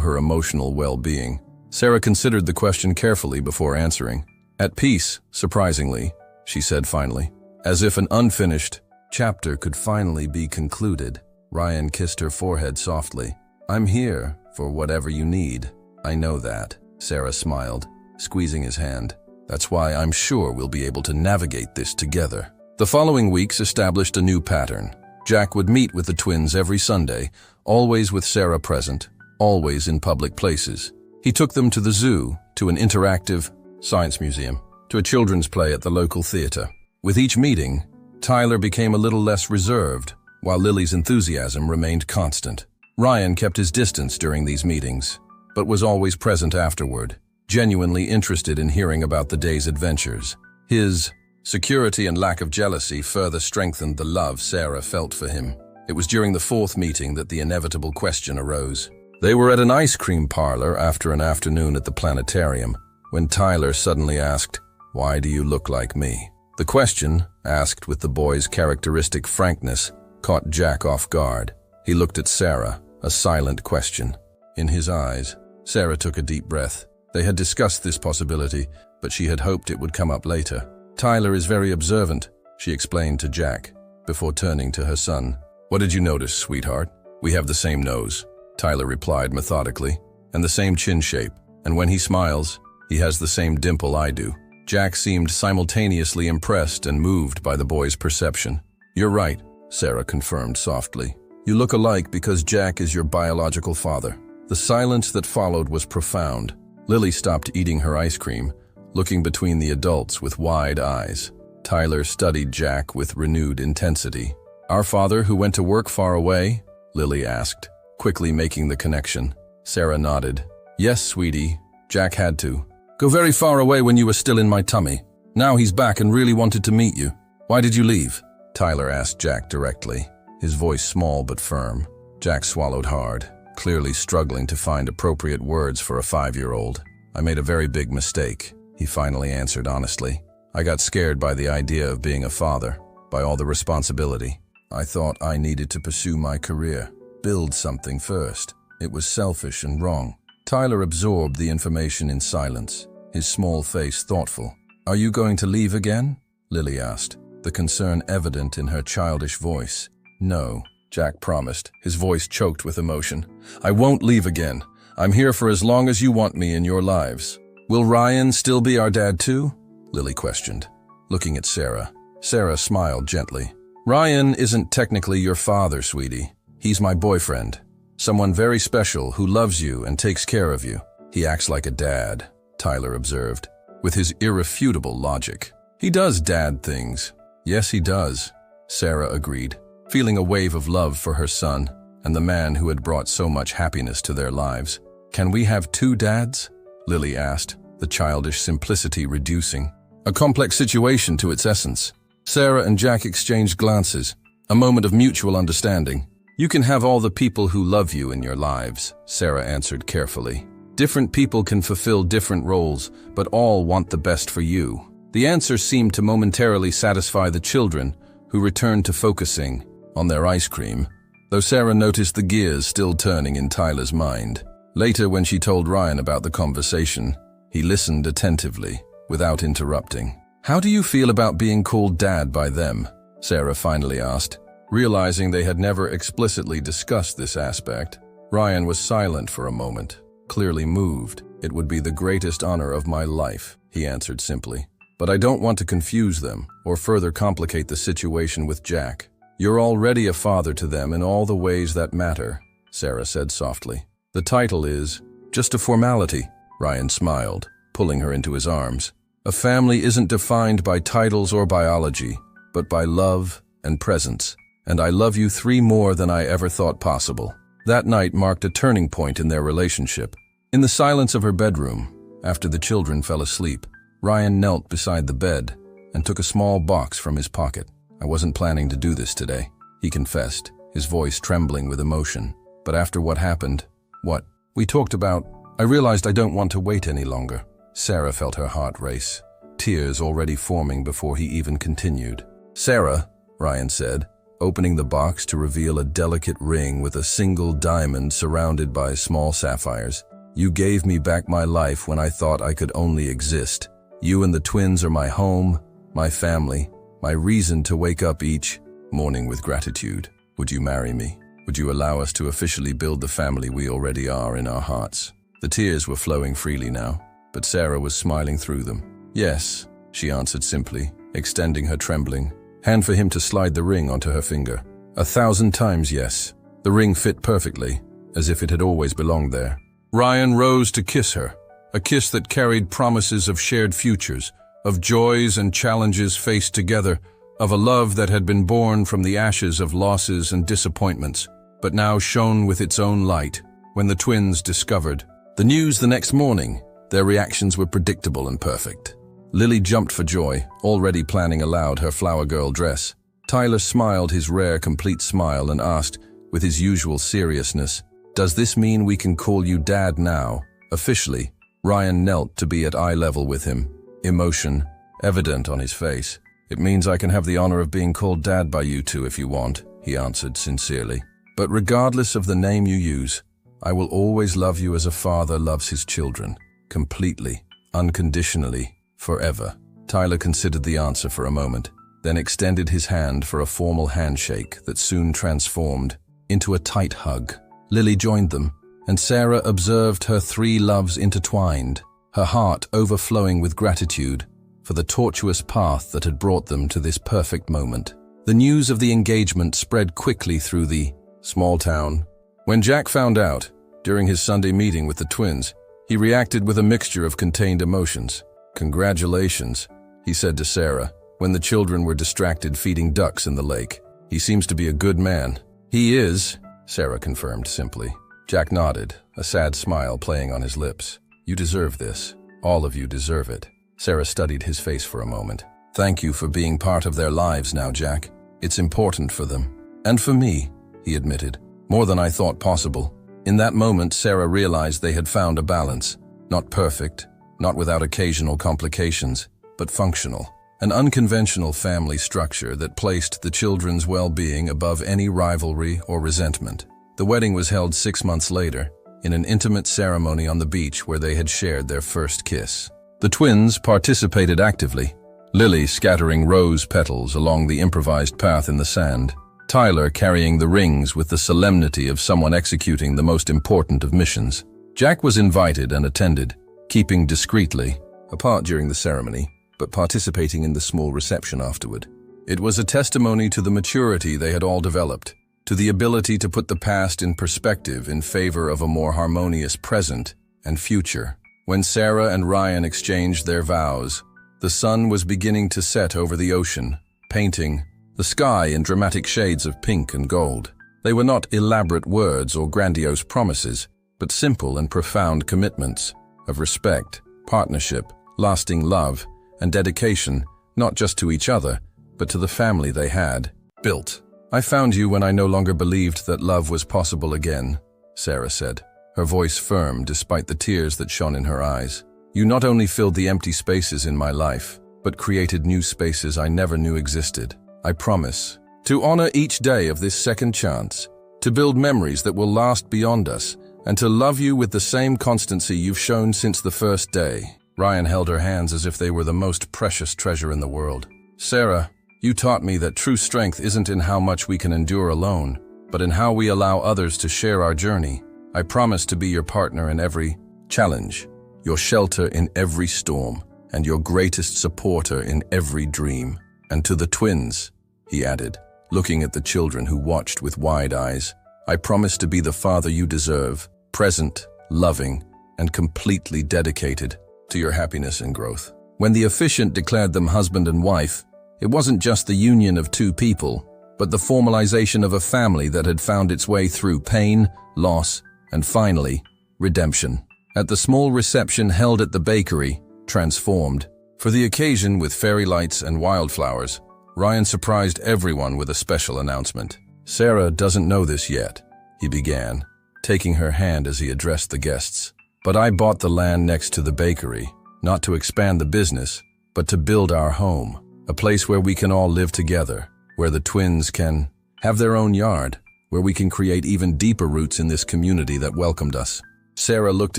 her emotional well-being. Sarah considered the question carefully before answering. "At peace, surprisingly," she said finally. As if an unfinished chapter could finally be concluded, Ryan kissed her forehead softly. "I'm here for whatever you need. I know that," Sarah smiled, squeezing his hand. "That's why I'm sure we'll be able to navigate this together." The following weeks established a new pattern. Jack would meet with the twins every Sunday, always with Sarah present, always in public places. He took them to the zoo, to an interactive science museum, to a children's play at the local theater. With each meeting, Tyler became a little less reserved, while Lily's enthusiasm remained constant. Ryan kept his distance during these meetings, but was always present afterward, genuinely interested in hearing about the day's adventures. His security and lack of jealousy further strengthened the love Sarah felt for him. It was during the fourth meeting that the inevitable question arose. They were at an ice cream parlor after an afternoon at the planetarium, when Tyler suddenly asked, "Why do you look like me?" The question, asked with the boy's characteristic frankness, caught Jack off guard. He looked at Sarah, a silent question. In his eyes, Sarah took a deep breath. They had discussed this possibility, but she had hoped it would come up later. "Tyler is very observant," she explained to Jack, before turning to her son. "What did you notice, sweetheart?" "We have the same nose," Tyler replied methodically, "and the same chin shape, and when he smiles, he has the same dimple I do." Jack seemed simultaneously impressed and moved by the boy's perception. "You're right," Sarah confirmed softly. "You look alike because Jack is your biological father." The silence that followed was profound. Lily stopped eating her ice cream, looking between the adults with wide eyes. Tyler studied Jack with renewed intensity. "Our father who went to work far away?" Lily asked, quickly making the connection. Sarah nodded. "Yes, sweetie, Jack had to. Go very far away when you were still in my tummy. Now he's back and really wanted to meet you. Why did you leave?" Tyler asked Jack directly, his voice small but firm. Jack swallowed hard, clearly struggling to find appropriate words for a 5-year-old. "I made a very big mistake," he finally answered honestly. "I got scared by the idea of being a father, by all the responsibility. I thought I needed to pursue my career, build something first. It was selfish and wrong." Tyler absorbed the information in silence, his small face thoughtful. "Are you going to leave again?" Lily asked, the concern evident in her childish voice. "No," Jack promised, his voice choked with emotion. "I won't leave again. I'm here for as long as you want me in your lives." "Will Ryan still be our dad too?" Lily questioned, looking at Sarah. Sarah smiled gently. "Ryan isn't technically your father, sweetie. He's my boyfriend. Someone very special who loves you and takes care of you. He acts like a dad, Tyler observed, with his irrefutable logic. He does dad things. Yes, he does, Sarah agreed, feeling a wave of love for her son and the man who had brought so much happiness to their lives. Can we have two dads? Lily asked, the childish simplicity reducing. A complex situation to its essence. Sarah and Jack exchanged glances, a moment of mutual understanding. You can have all the people who love you in your lives, Sarah answered carefully. Different people can fulfill different roles, but all want the best for you. The answer seemed to momentarily satisfy the children, who returned to focusing on their ice cream, though Sarah noticed the gears still turning in Tyler's mind. Later, when she told Ryan about the conversation, he listened attentively, without interrupting. How do you feel about being called Dad by them? Sarah finally asked. Realizing they had never explicitly discussed this aspect, Ryan was silent for a moment, clearly moved. It would be the greatest honor of my life, he answered simply. But I don't want to confuse them or further complicate the situation with Jack. You're already a father to them in all the ways that matter, Sarah said softly. The title is just a formality, Ryan smiled, pulling her into his arms. A family isn't defined by titles or biology, but by love and presence. And I love you 3 more than I ever thought possible. That night marked a turning point in their relationship. In the silence of her bedroom, after the children fell asleep, Ryan knelt beside the bed and took a small box from his pocket. I wasn't planning to do this today, he confessed, his voice trembling with emotion. But after what happened, what we talked about, I realized I don't want to wait any longer. Sarah felt her heart race, tears already forming before he even continued. Sarah, Ryan said, opening the box to reveal a delicate ring with a single diamond surrounded by small sapphires. You gave me back my life when I thought I could only exist. You and the twins are my home, my family, my reason to wake up each morning with gratitude. Would you marry me? Would you allow us to officially build the family we already are in our hearts? The tears were flowing freely now, but Sarah was smiling through them. Yes, she answered simply, extending her trembling hand for him to slide the ring onto her finger. 1,000 times yes. The ring fit perfectly, as if it had always belonged there. Ryan rose to kiss her, a kiss that carried promises of shared futures, of joys and challenges faced together, of a love that had been born from the ashes of losses and disappointments, but now shone with its own light when the twins discovered the news the next morning. Their reactions were predictable and perfect. Lily jumped for joy, already planning aloud her flower girl dress. Tyler smiled his rare, complete smile and asked, with his usual seriousness, "Does this mean we can call you Dad now?" Officially, Ryan knelt to be at eye level with him, emotion evident on his face. "It means I can have the honor of being called Dad by you two if you want," he answered sincerely. "But regardless of the name you use, I will always love you as a father loves his children, completely, unconditionally, forever." Tyler considered the answer for a moment, then extended his hand for a formal handshake that soon transformed into a tight hug. Lily joined them, and Sarah observed her 3 loves intertwined, her heart overflowing with gratitude for the tortuous path that had brought them to this perfect moment. The news of the engagement spread quickly through the small town. When Jack found out, during his Sunday meeting with the twins, he reacted with a mixture of contained emotions. "Congratulations," he said to Sarah, when the children were distracted feeding ducks in the lake. "He seems to be a good man." "He is," Sarah confirmed simply. Jack nodded, a sad smile playing on his lips. "You deserve this. All of you deserve it." Sarah studied his face for a moment. "Thank you for being part of their lives now, Jack. It's important for them. And for me," he admitted. "More than I thought possible." In that moment, Sarah realized they had found a balance. Not perfect, not without occasional complications, but functional. An unconventional family structure that placed the children's well-being above any rivalry or resentment. The wedding was held 6 months later, in an intimate ceremony on the beach where they had shared their first kiss. The twins participated actively, Lily scattering rose petals along the improvised path in the sand, Tyler carrying the rings with the solemnity of someone executing the most important of missions. Jack was invited and attended, keeping discreetly, apart during the ceremony, but participating in the small reception afterward. It was a testimony to the maturity they had all developed, to the ability to put the past in perspective in favor of a more harmonious present and future. When Sarah and Ryan exchanged their vows, the sun was beginning to set over the ocean, painting the sky in dramatic shades of pink and gold. They were not elaborate words or grandiose promises, but simple and profound commitments of respect, partnership, lasting love, and dedication, not just to each other, but to the family they had built. "I found you when I no longer believed that love was possible again," Sarah said, her voice firm despite the tears that shone in her eyes. "You not only filled the empty spaces in my life, but created new spaces I never knew existed. I promise to honor each day of this second chance, to build memories that will last beyond us, and to love you with the same constancy you've shown since the first day." Ryan held her hands as if they were the most precious treasure in the world. "Sarah, you taught me that true strength isn't in how much we can endure alone, but in how we allow others to share our journey. I promise to be your partner in every challenge, your shelter in every storm, and your greatest supporter in every dream. And to the twins," he added, looking at the children who watched with wide eyes, "I promise to be the father you deserve, present, loving, and completely dedicated to your happiness and growth." When the officiant declared them husband and wife, it wasn't just the union of two people, but the formalization of a family that had found its way through pain, loss, and finally, redemption. At the small reception held at the bakery, transformed for the occasion with fairy lights and wildflowers, Ryan surprised everyone with a special announcement. "Sarah doesn't know this yet," he began, taking her hand as he addressed the guests. "But I bought the land next to the bakery, not to expand the business, but to build our home, a place where we can all live together, where the twins can have their own yard, where we can create even deeper roots in this community that welcomed us." Sarah looked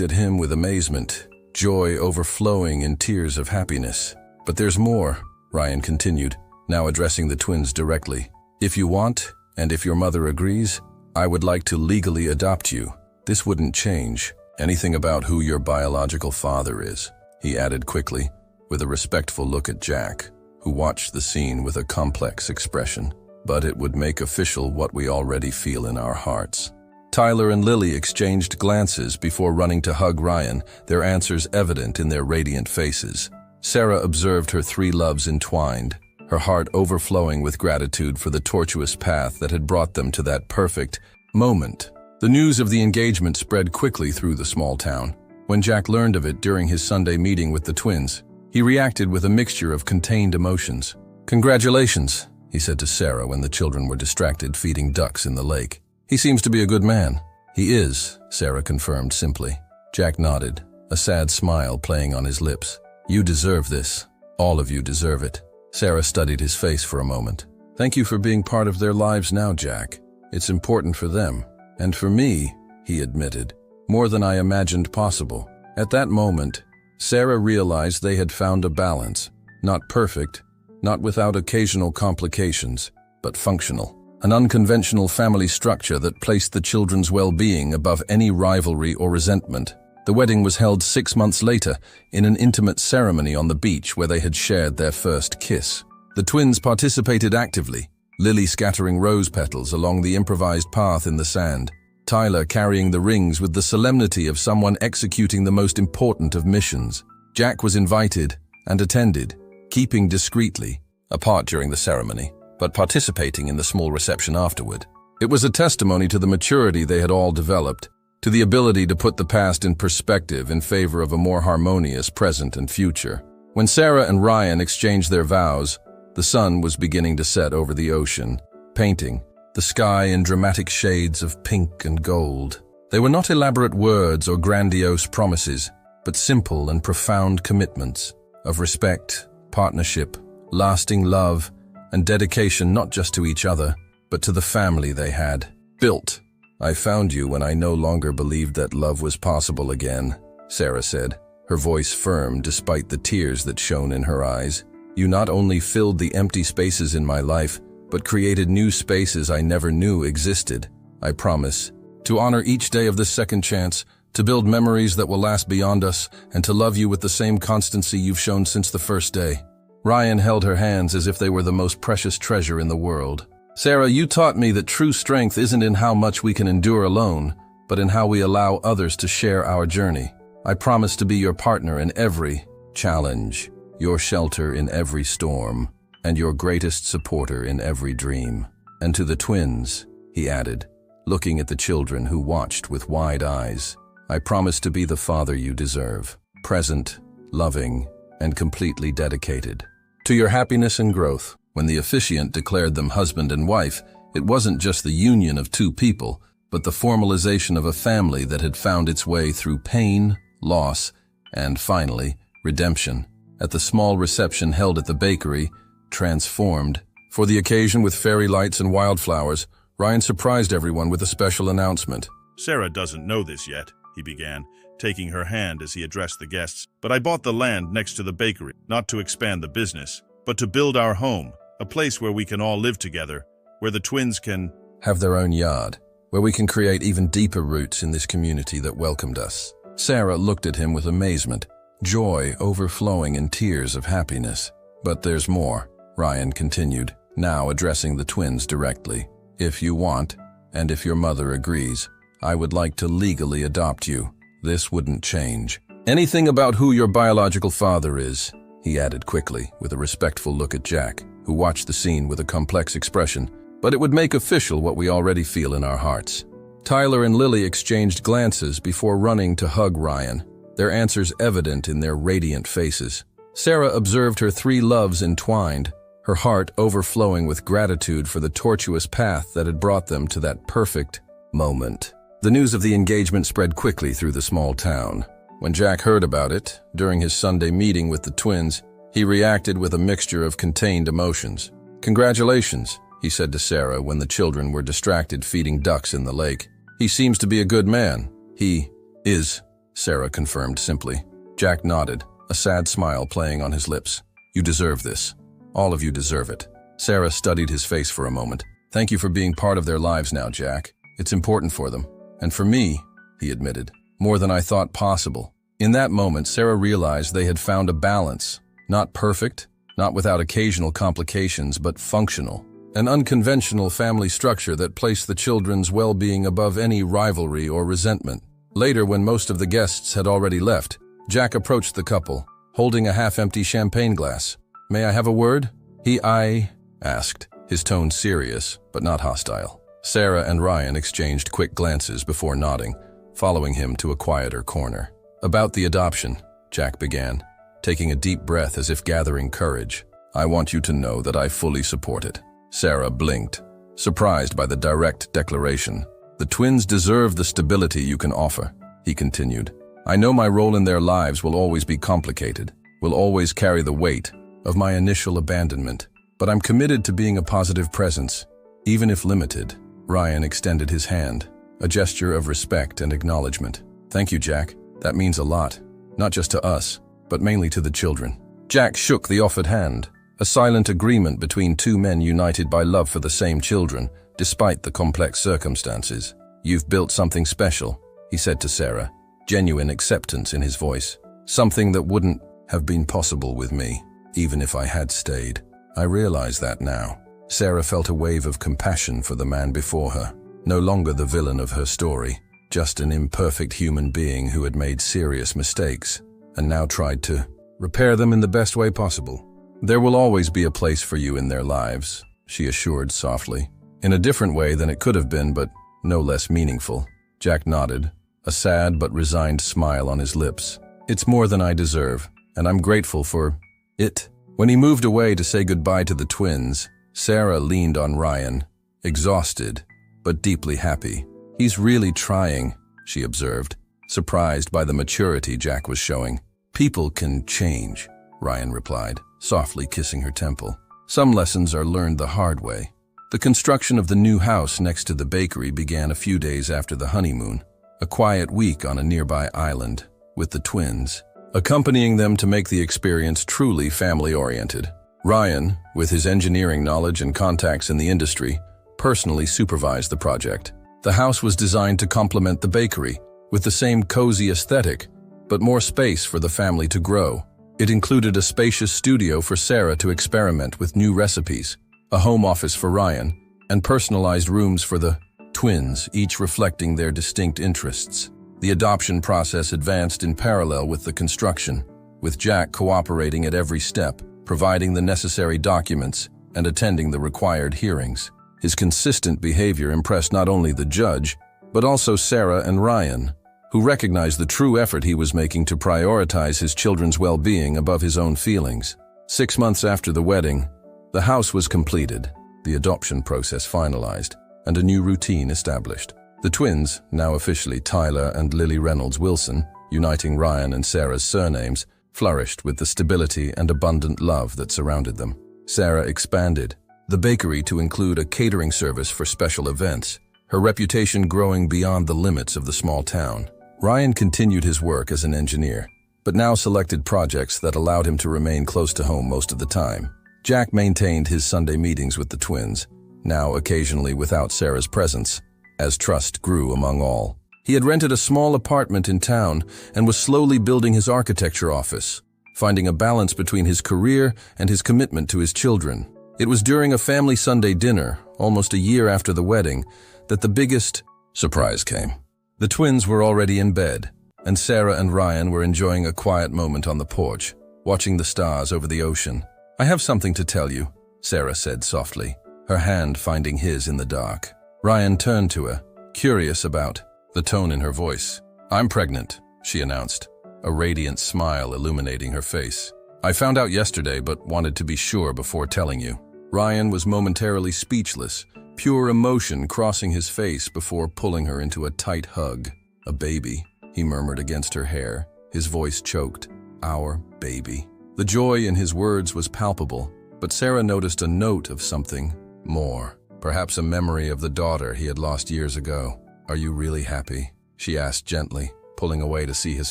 at him with amazement, joy overflowing in tears of happiness. "But there's more," Ryan continued, now addressing the twins directly. "If you want, and if your mother agrees, I would like to legally adopt you. This wouldn't change anything about who your biological father is," he added quickly, with a respectful look at Jack, who watched the scene with a complex expression. "But it would make official what we already feel in our hearts." Tyler and Lily exchanged glances before running to hug Ryan, their answers evident in their radiant faces. Sarah observed her three loves entwined, her heart overflowing with gratitude for the tortuous path that had brought them to that perfect moment. The news of the engagement spread quickly through the small town. When Jack learned of it during his Sunday meeting with the twins, he reacted with a mixture of contained emotions. "Congratulations," he said to Sarah when the children were distracted feeding ducks in the lake. "He seems to be a good man." "He is," Sarah confirmed simply. Jack nodded, a sad smile playing on his lips. "You deserve this. All of you deserve it." Sarah studied his face for a moment. "Thank you for being part of their lives now, Jack. It's important for them. And for me," he admitted, "more than I imagined possible." At that moment, Sarah realized they had found a balance. Not perfect, not without occasional complications, but functional. An unconventional family structure that placed the children's well-being above any rivalry or resentment. The wedding was held 6 months later in an intimate ceremony on the beach where they had shared their first kiss. The twins participated actively, Lily scattering rose petals along the improvised path in the sand, Tyler carrying the rings with the solemnity of someone executing the most important of missions. Jack was invited and attended, keeping discreetly apart during the ceremony, but participating in the small reception afterward. It was a testimony to the maturity they had all developed, to the ability to put the past in perspective in favor of a more harmonious present and future. When Sarah and Ryan exchanged their vows, the sun was beginning to set over the ocean, painting the sky in dramatic shades of pink and gold. They were not elaborate words or grandiose promises, but simple and profound commitments of respect, partnership, lasting love, and dedication not just to each other, but to the family they had built. "I found you when I no longer believed that love was possible again," Sarah said, her voice firm despite the tears that shone in her eyes. "You not only filled the empty spaces in my life, but created new spaces I never knew existed. I promise to honor each day of this second chance, to build memories that will last beyond us, and to love you with the same constancy you've shown since the first day." Ryan held her hands as if they were the most precious treasure in the world. Sarah, you taught me that true strength isn't in how much we can endure alone, but in how we allow others to share our journey. I promise to be your partner in every challenge, your shelter in every storm, and your greatest supporter in every dream. And to the twins, he added, looking at the children who watched with wide eyes, I promise to be the father you deserve, present, loving, and completely dedicated to your happiness and growth. When the officiant declared them husband and wife, it wasn't just the union of two people, but the formalization of a family that had found its way through pain, loss, and finally, redemption. At the small reception held at the bakery, transformed. For the occasion with fairy lights and wildflowers, Ryan surprised everyone with a special announcement. Sarah doesn't know this yet, he began, taking her hand as he addressed the guests. But I bought the land next to the bakery, not to expand the business, but to build our home, a place where we can all live together, where the twins can have their own yard, where we can create even deeper roots in this community that welcomed us. Sarah looked at him with amazement, joy overflowing in tears of happiness. But there's more, Ryan continued, now addressing the twins directly. If you want, and if your mother agrees, I would like to legally adopt you. This wouldn't change anything about who your biological father is, he added quickly, with a respectful look at Jack, who watched the scene with a complex expression, but it would make official what we already feel in our hearts. Tyler and Lily exchanged glances before running to hug Ryan, their answers evident in their radiant faces. Sarah observed her three loves entwined, her heart overflowing with gratitude for the tortuous path that had brought them to that perfect moment. The news of the engagement spread quickly through the small town. When Jack heard about it, during his Sunday meeting with the twins, he reacted with a mixture of contained emotions. Congratulations, he said to Sarah when the children were distracted feeding ducks in the lake. He seems to be a good man. He is, Sarah confirmed simply. Jack nodded, a sad smile playing on his lips. You deserve this. All of you deserve it. Sarah studied his face for a moment. Thank you for being part of their lives now, Jack. It's important for them. And for me, he admitted, more than I thought possible. In that moment, Sarah realized they had found a balance. Not perfect, not without occasional complications, but functional. An unconventional family structure that placed the children's well-being above any rivalry or resentment. Later, when most of the guests had already left, Jack approached the couple, holding a half-empty champagne glass. May I have a word? I asked, his tone serious, but not hostile. Sarah and Ryan exchanged quick glances before nodding, following him to a quieter corner. About the adoption, Jack began, taking a deep breath as if gathering courage. I want you to know that I fully support it. Sarah blinked, surprised by the direct declaration. The twins deserve the stability you can offer, he continued. I know my role in their lives will always be complicated, will always carry the weight of my initial abandonment, but I'm committed to being a positive presence, even if limited. Ryan extended his hand, a gesture of respect and acknowledgement. Thank you, Jack. That means a lot, not just to us, but mainly to the children. Jack shook the offered hand, a silent agreement between two men united by love for the same children, despite the complex circumstances. You've built something special, he said to Sarah, genuine acceptance in his voice. Something that wouldn't have been possible with me, even if I had stayed. I realize that now. Sarah felt a wave of compassion for the man before her, no longer the villain of her story, just an imperfect human being who had made serious mistakes, and now tried to repair them in the best way possible. There will always be a place for you in their lives, she assured softly, in a different way than it could have been, but no less meaningful. Jack nodded, a sad but resigned smile on his lips. It's more than I deserve, and I'm grateful for it. When he moved away to say goodbye to the twins, Sarah leaned on Ryan, exhausted, but deeply happy. He's really trying, she observed, surprised by the maturity Jack was showing. People can change, Ryan replied, softly kissing her temple. Some lessons are learned the hard way. The construction of the new house next to the bakery began a few days after the honeymoon, a quiet week on a nearby island, with the twins, accompanying them to make the experience truly family-oriented. Ryan, with his engineering knowledge and contacts in the industry, personally supervised the project. The house was designed to complement the bakery, with the same cozy aesthetic, but more space for the family to grow. It included a spacious studio for Sarah to experiment with new recipes, a home office for Ryan, and personalized rooms for the twins, each reflecting their distinct interests. The adoption process advanced in parallel with the construction, with Jack cooperating at every step, providing the necessary documents and attending the required hearings. His consistent behavior impressed not only the judge, but also Sarah and Ryan, who recognized the true effort he was making to prioritize his children's well-being above his own feelings. 6 months after the wedding, the house was completed, the adoption process finalized, and a new routine established. The twins, now officially Tyler and Lily Reynolds Wilson, uniting Ryan and Sarah's surnames, flourished with the stability and abundant love that surrounded them. Sarah expanded the bakery to include a catering service for special events, her reputation growing beyond the limits of the small town. Ryan continued his work as an engineer, but now selected projects that allowed him to remain close to home most of the time. Jack maintained his Sunday meetings with the twins, now occasionally without Sarah's presence, as trust grew among all. He had rented a small apartment in town and was slowly building his architecture office, finding a balance between his career and his commitment to his children. It was during a family Sunday dinner, almost a year after the wedding, that the biggest surprise came. The twins were already in bed, and Sarah and Ryan were enjoying a quiet moment on the porch, watching the stars over the ocean. "I have something to tell you," Sarah said softly, her hand finding his in the dark. Ryan turned to her, curious about the tone in her voice. "I'm pregnant," she announced, a radiant smile illuminating her face. "I found out yesterday but wanted to be sure before telling you." Ryan was momentarily speechless, pure emotion crossing his face before pulling her into a tight hug. "A baby," he murmured against her hair, his voice choked. "Our baby." The joy in his words was palpable, but Sarah noticed a note of something more, perhaps a memory of the daughter he had lost years ago. "Are you really happy?" she asked gently, pulling away to see his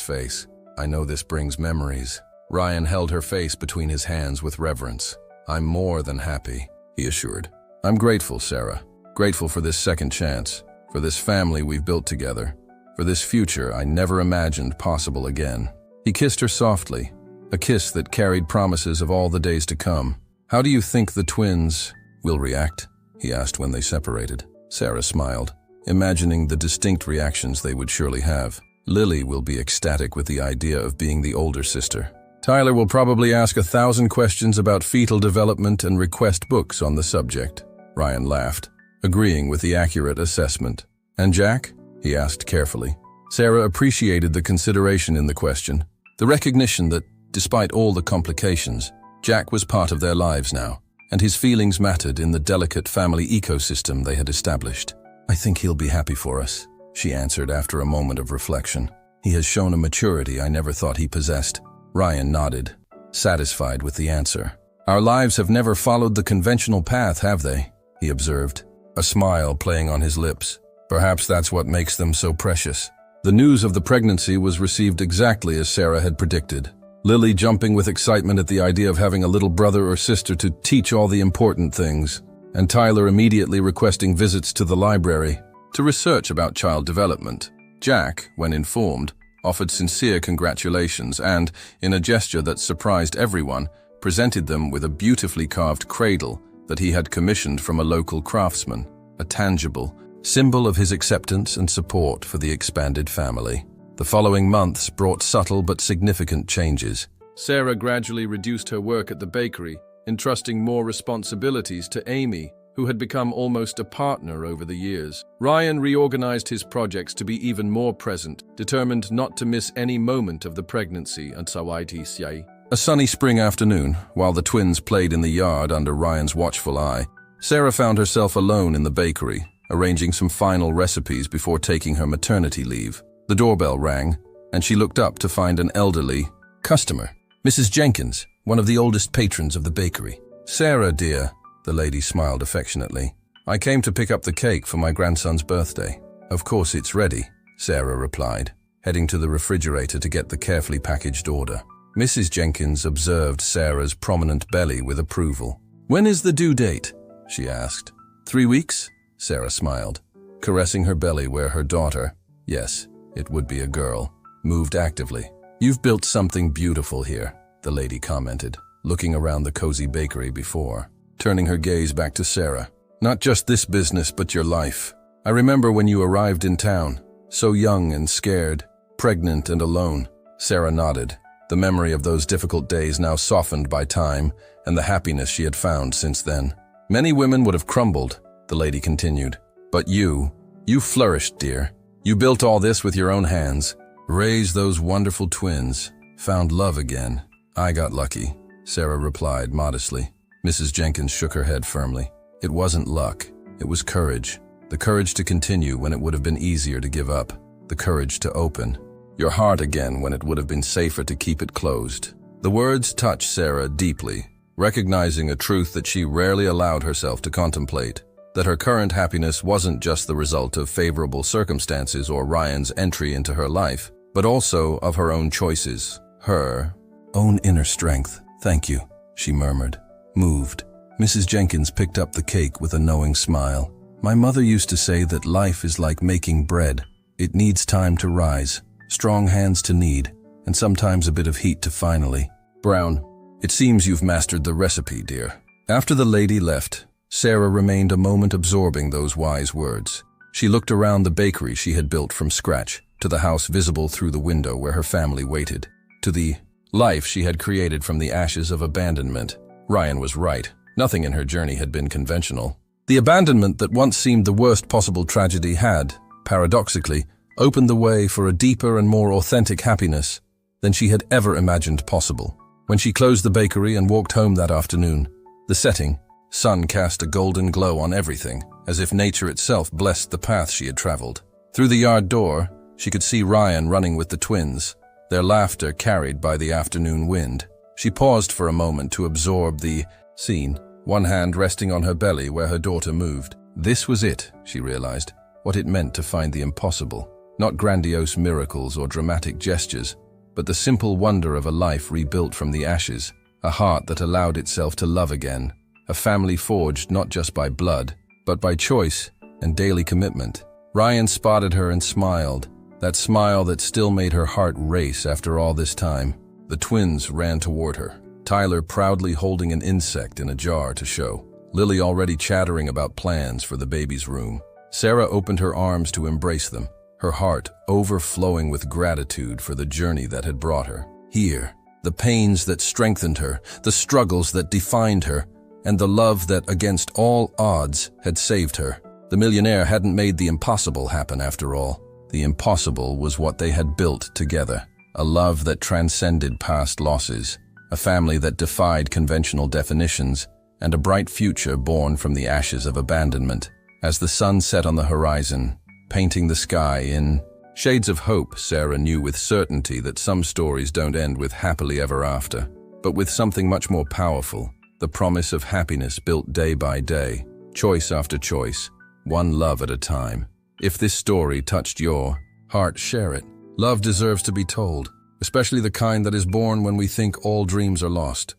face. "I know this brings memories." Ryan held her face between his hands with reverence. "I'm more than happy," he assured. "I'm grateful, Sarah. Grateful for this second chance, for this family we've built together, for this future I never imagined possible again." He kissed her softly, a kiss that carried promises of all the days to come. "How do you think the twins will react?" he asked when they separated. Sarah smiled, imagining the distinct reactions they would surely have. "Lily will be ecstatic with the idea of being the older sister. Tyler will probably ask 1,000 questions about fetal development and request books on the subject." Ryan laughed, agreeing with the accurate assessment. "And Jack?" he asked carefully. Sarah appreciated the consideration in the question, the recognition that, despite all the complications, Jack was part of their lives now, and his feelings mattered in the delicate family ecosystem they had established. "I think he'll be happy for us," she answered after a moment of reflection. "He has shown a maturity I never thought he possessed." Ryan nodded, satisfied with the answer. "Our lives have never followed the conventional path, have they?" he observed, a smile playing on his lips. "Perhaps that's what makes them so precious." The news of the pregnancy was received exactly as Sarah had predicted. Lily jumping with excitement at the idea of having a little brother or sister to teach all the important things, and Tyler immediately requesting visits to the library to research about child development. Jack, when informed, offered sincere congratulations and, in a gesture that surprised everyone, presented them with a beautifully carved cradle that he had commissioned from a local craftsman, a tangible symbol of his acceptance and support for the expanded family. The following months brought subtle but significant changes. Sarah gradually reduced her work at the bakery, entrusting more responsibilities to Amy, who had become almost a partner over the years. Ryan reorganized his projects to be even more present, determined not to miss any moment of the pregnancy and Sawaiti. A sunny spring afternoon, while the twins played in the yard under Ryan's watchful eye, Sarah found herself alone in the bakery, arranging some final recipes before taking her maternity leave. The doorbell rang, and she looked up to find an elderly customer, Mrs. Jenkins, one of the oldest patrons of the bakery. "Sarah, dear," the lady smiled affectionately. "I came to pick up the cake for my grandson's birthday." "Of course it's ready," Sarah replied, heading to the refrigerator to get the carefully packaged order. Mrs. Jenkins observed Sarah's prominent belly with approval. "When is the due date?" she asked. 3 weeks?" Sarah smiled, caressing her belly where her daughter, yes, it would be a girl, moved actively. "You've built something beautiful here," the lady commented, looking around the cozy bakery before, turning her gaze back to Sarah. Not just this business, but your life. I remember when you arrived in town, so young and scared, pregnant and alone. Sarah nodded, the memory of those difficult days now softened by time and the happiness she had found since then. Many women would have crumbled, the lady continued. But you flourished, dear. You built all this with your own hands, raised those wonderful twins, found love again. I got lucky, Sarah replied modestly. Mrs. Jenkins shook her head firmly. It wasn't luck, it was courage. The courage to continue when it would have been easier to give up. The courage to open your heart again when it would have been safer to keep it closed. The words touched Sarah deeply, recognizing a truth that she rarely allowed herself to contemplate, that her current happiness wasn't just the result of favorable circumstances or Ryan's entry into her life, but also of her own choices, her own inner strength. Thank you, she murmured, moved. Mrs. Jenkins picked up the cake with a knowing smile. My mother used to say that life is like making bread. It needs time to rise, strong hands to knead, and sometimes a bit of heat to finally brown. It seems you've mastered the recipe, dear. After the lady left, Sarah remained a moment absorbing those wise words. She looked around the bakery she had built from scratch, to the house visible through the window where her family waited, to the life she had created from the ashes of abandonment. Ryan was right. Nothing in her journey had been conventional. The abandonment that once seemed the worst possible tragedy had, paradoxically, opened the way for a deeper and more authentic happiness than she had ever imagined possible. When she closed the bakery and walked home that afternoon, the setting sun cast a golden glow on everything, as if nature itself blessed the path she had traveled. Through the yard door, she could see Ryan running with the twins, their laughter carried by the afternoon wind. She paused for a moment to absorb the scene, one hand resting on her belly where her daughter moved. This was it, she realized, what it meant to find the impossible. Not grandiose miracles or dramatic gestures, but the simple wonder of a life rebuilt from the ashes, a heart that allowed itself to love again, a family forged not just by blood, but by choice and daily commitment. Ryan spotted her and smiled, that smile that still made her heart race after all this time. The twins ran toward her, Tyler proudly holding an insect in a jar to show, Lily already chattering about plans for the baby's room. Sarah opened her arms to embrace them, her heart overflowing with gratitude for the journey that had brought her here, the pains that strengthened her, the struggles that defined her, and the love that, against all odds, had saved her. The millionaire hadn't made the impossible happen after all. The impossible was what they had built together, a love that transcended past losses, a family that defied conventional definitions, and a bright future born from the ashes of abandonment. As the sun set on the horizon, painting the sky in shades of hope, Sarah knew with certainty that some stories don't end with happily ever after, but with something much more powerful, the promise of happiness built day by day, choice after choice, one love at a time. If this story touched your heart, share it. Love deserves to be told, especially the kind that is born when we think all dreams are lost.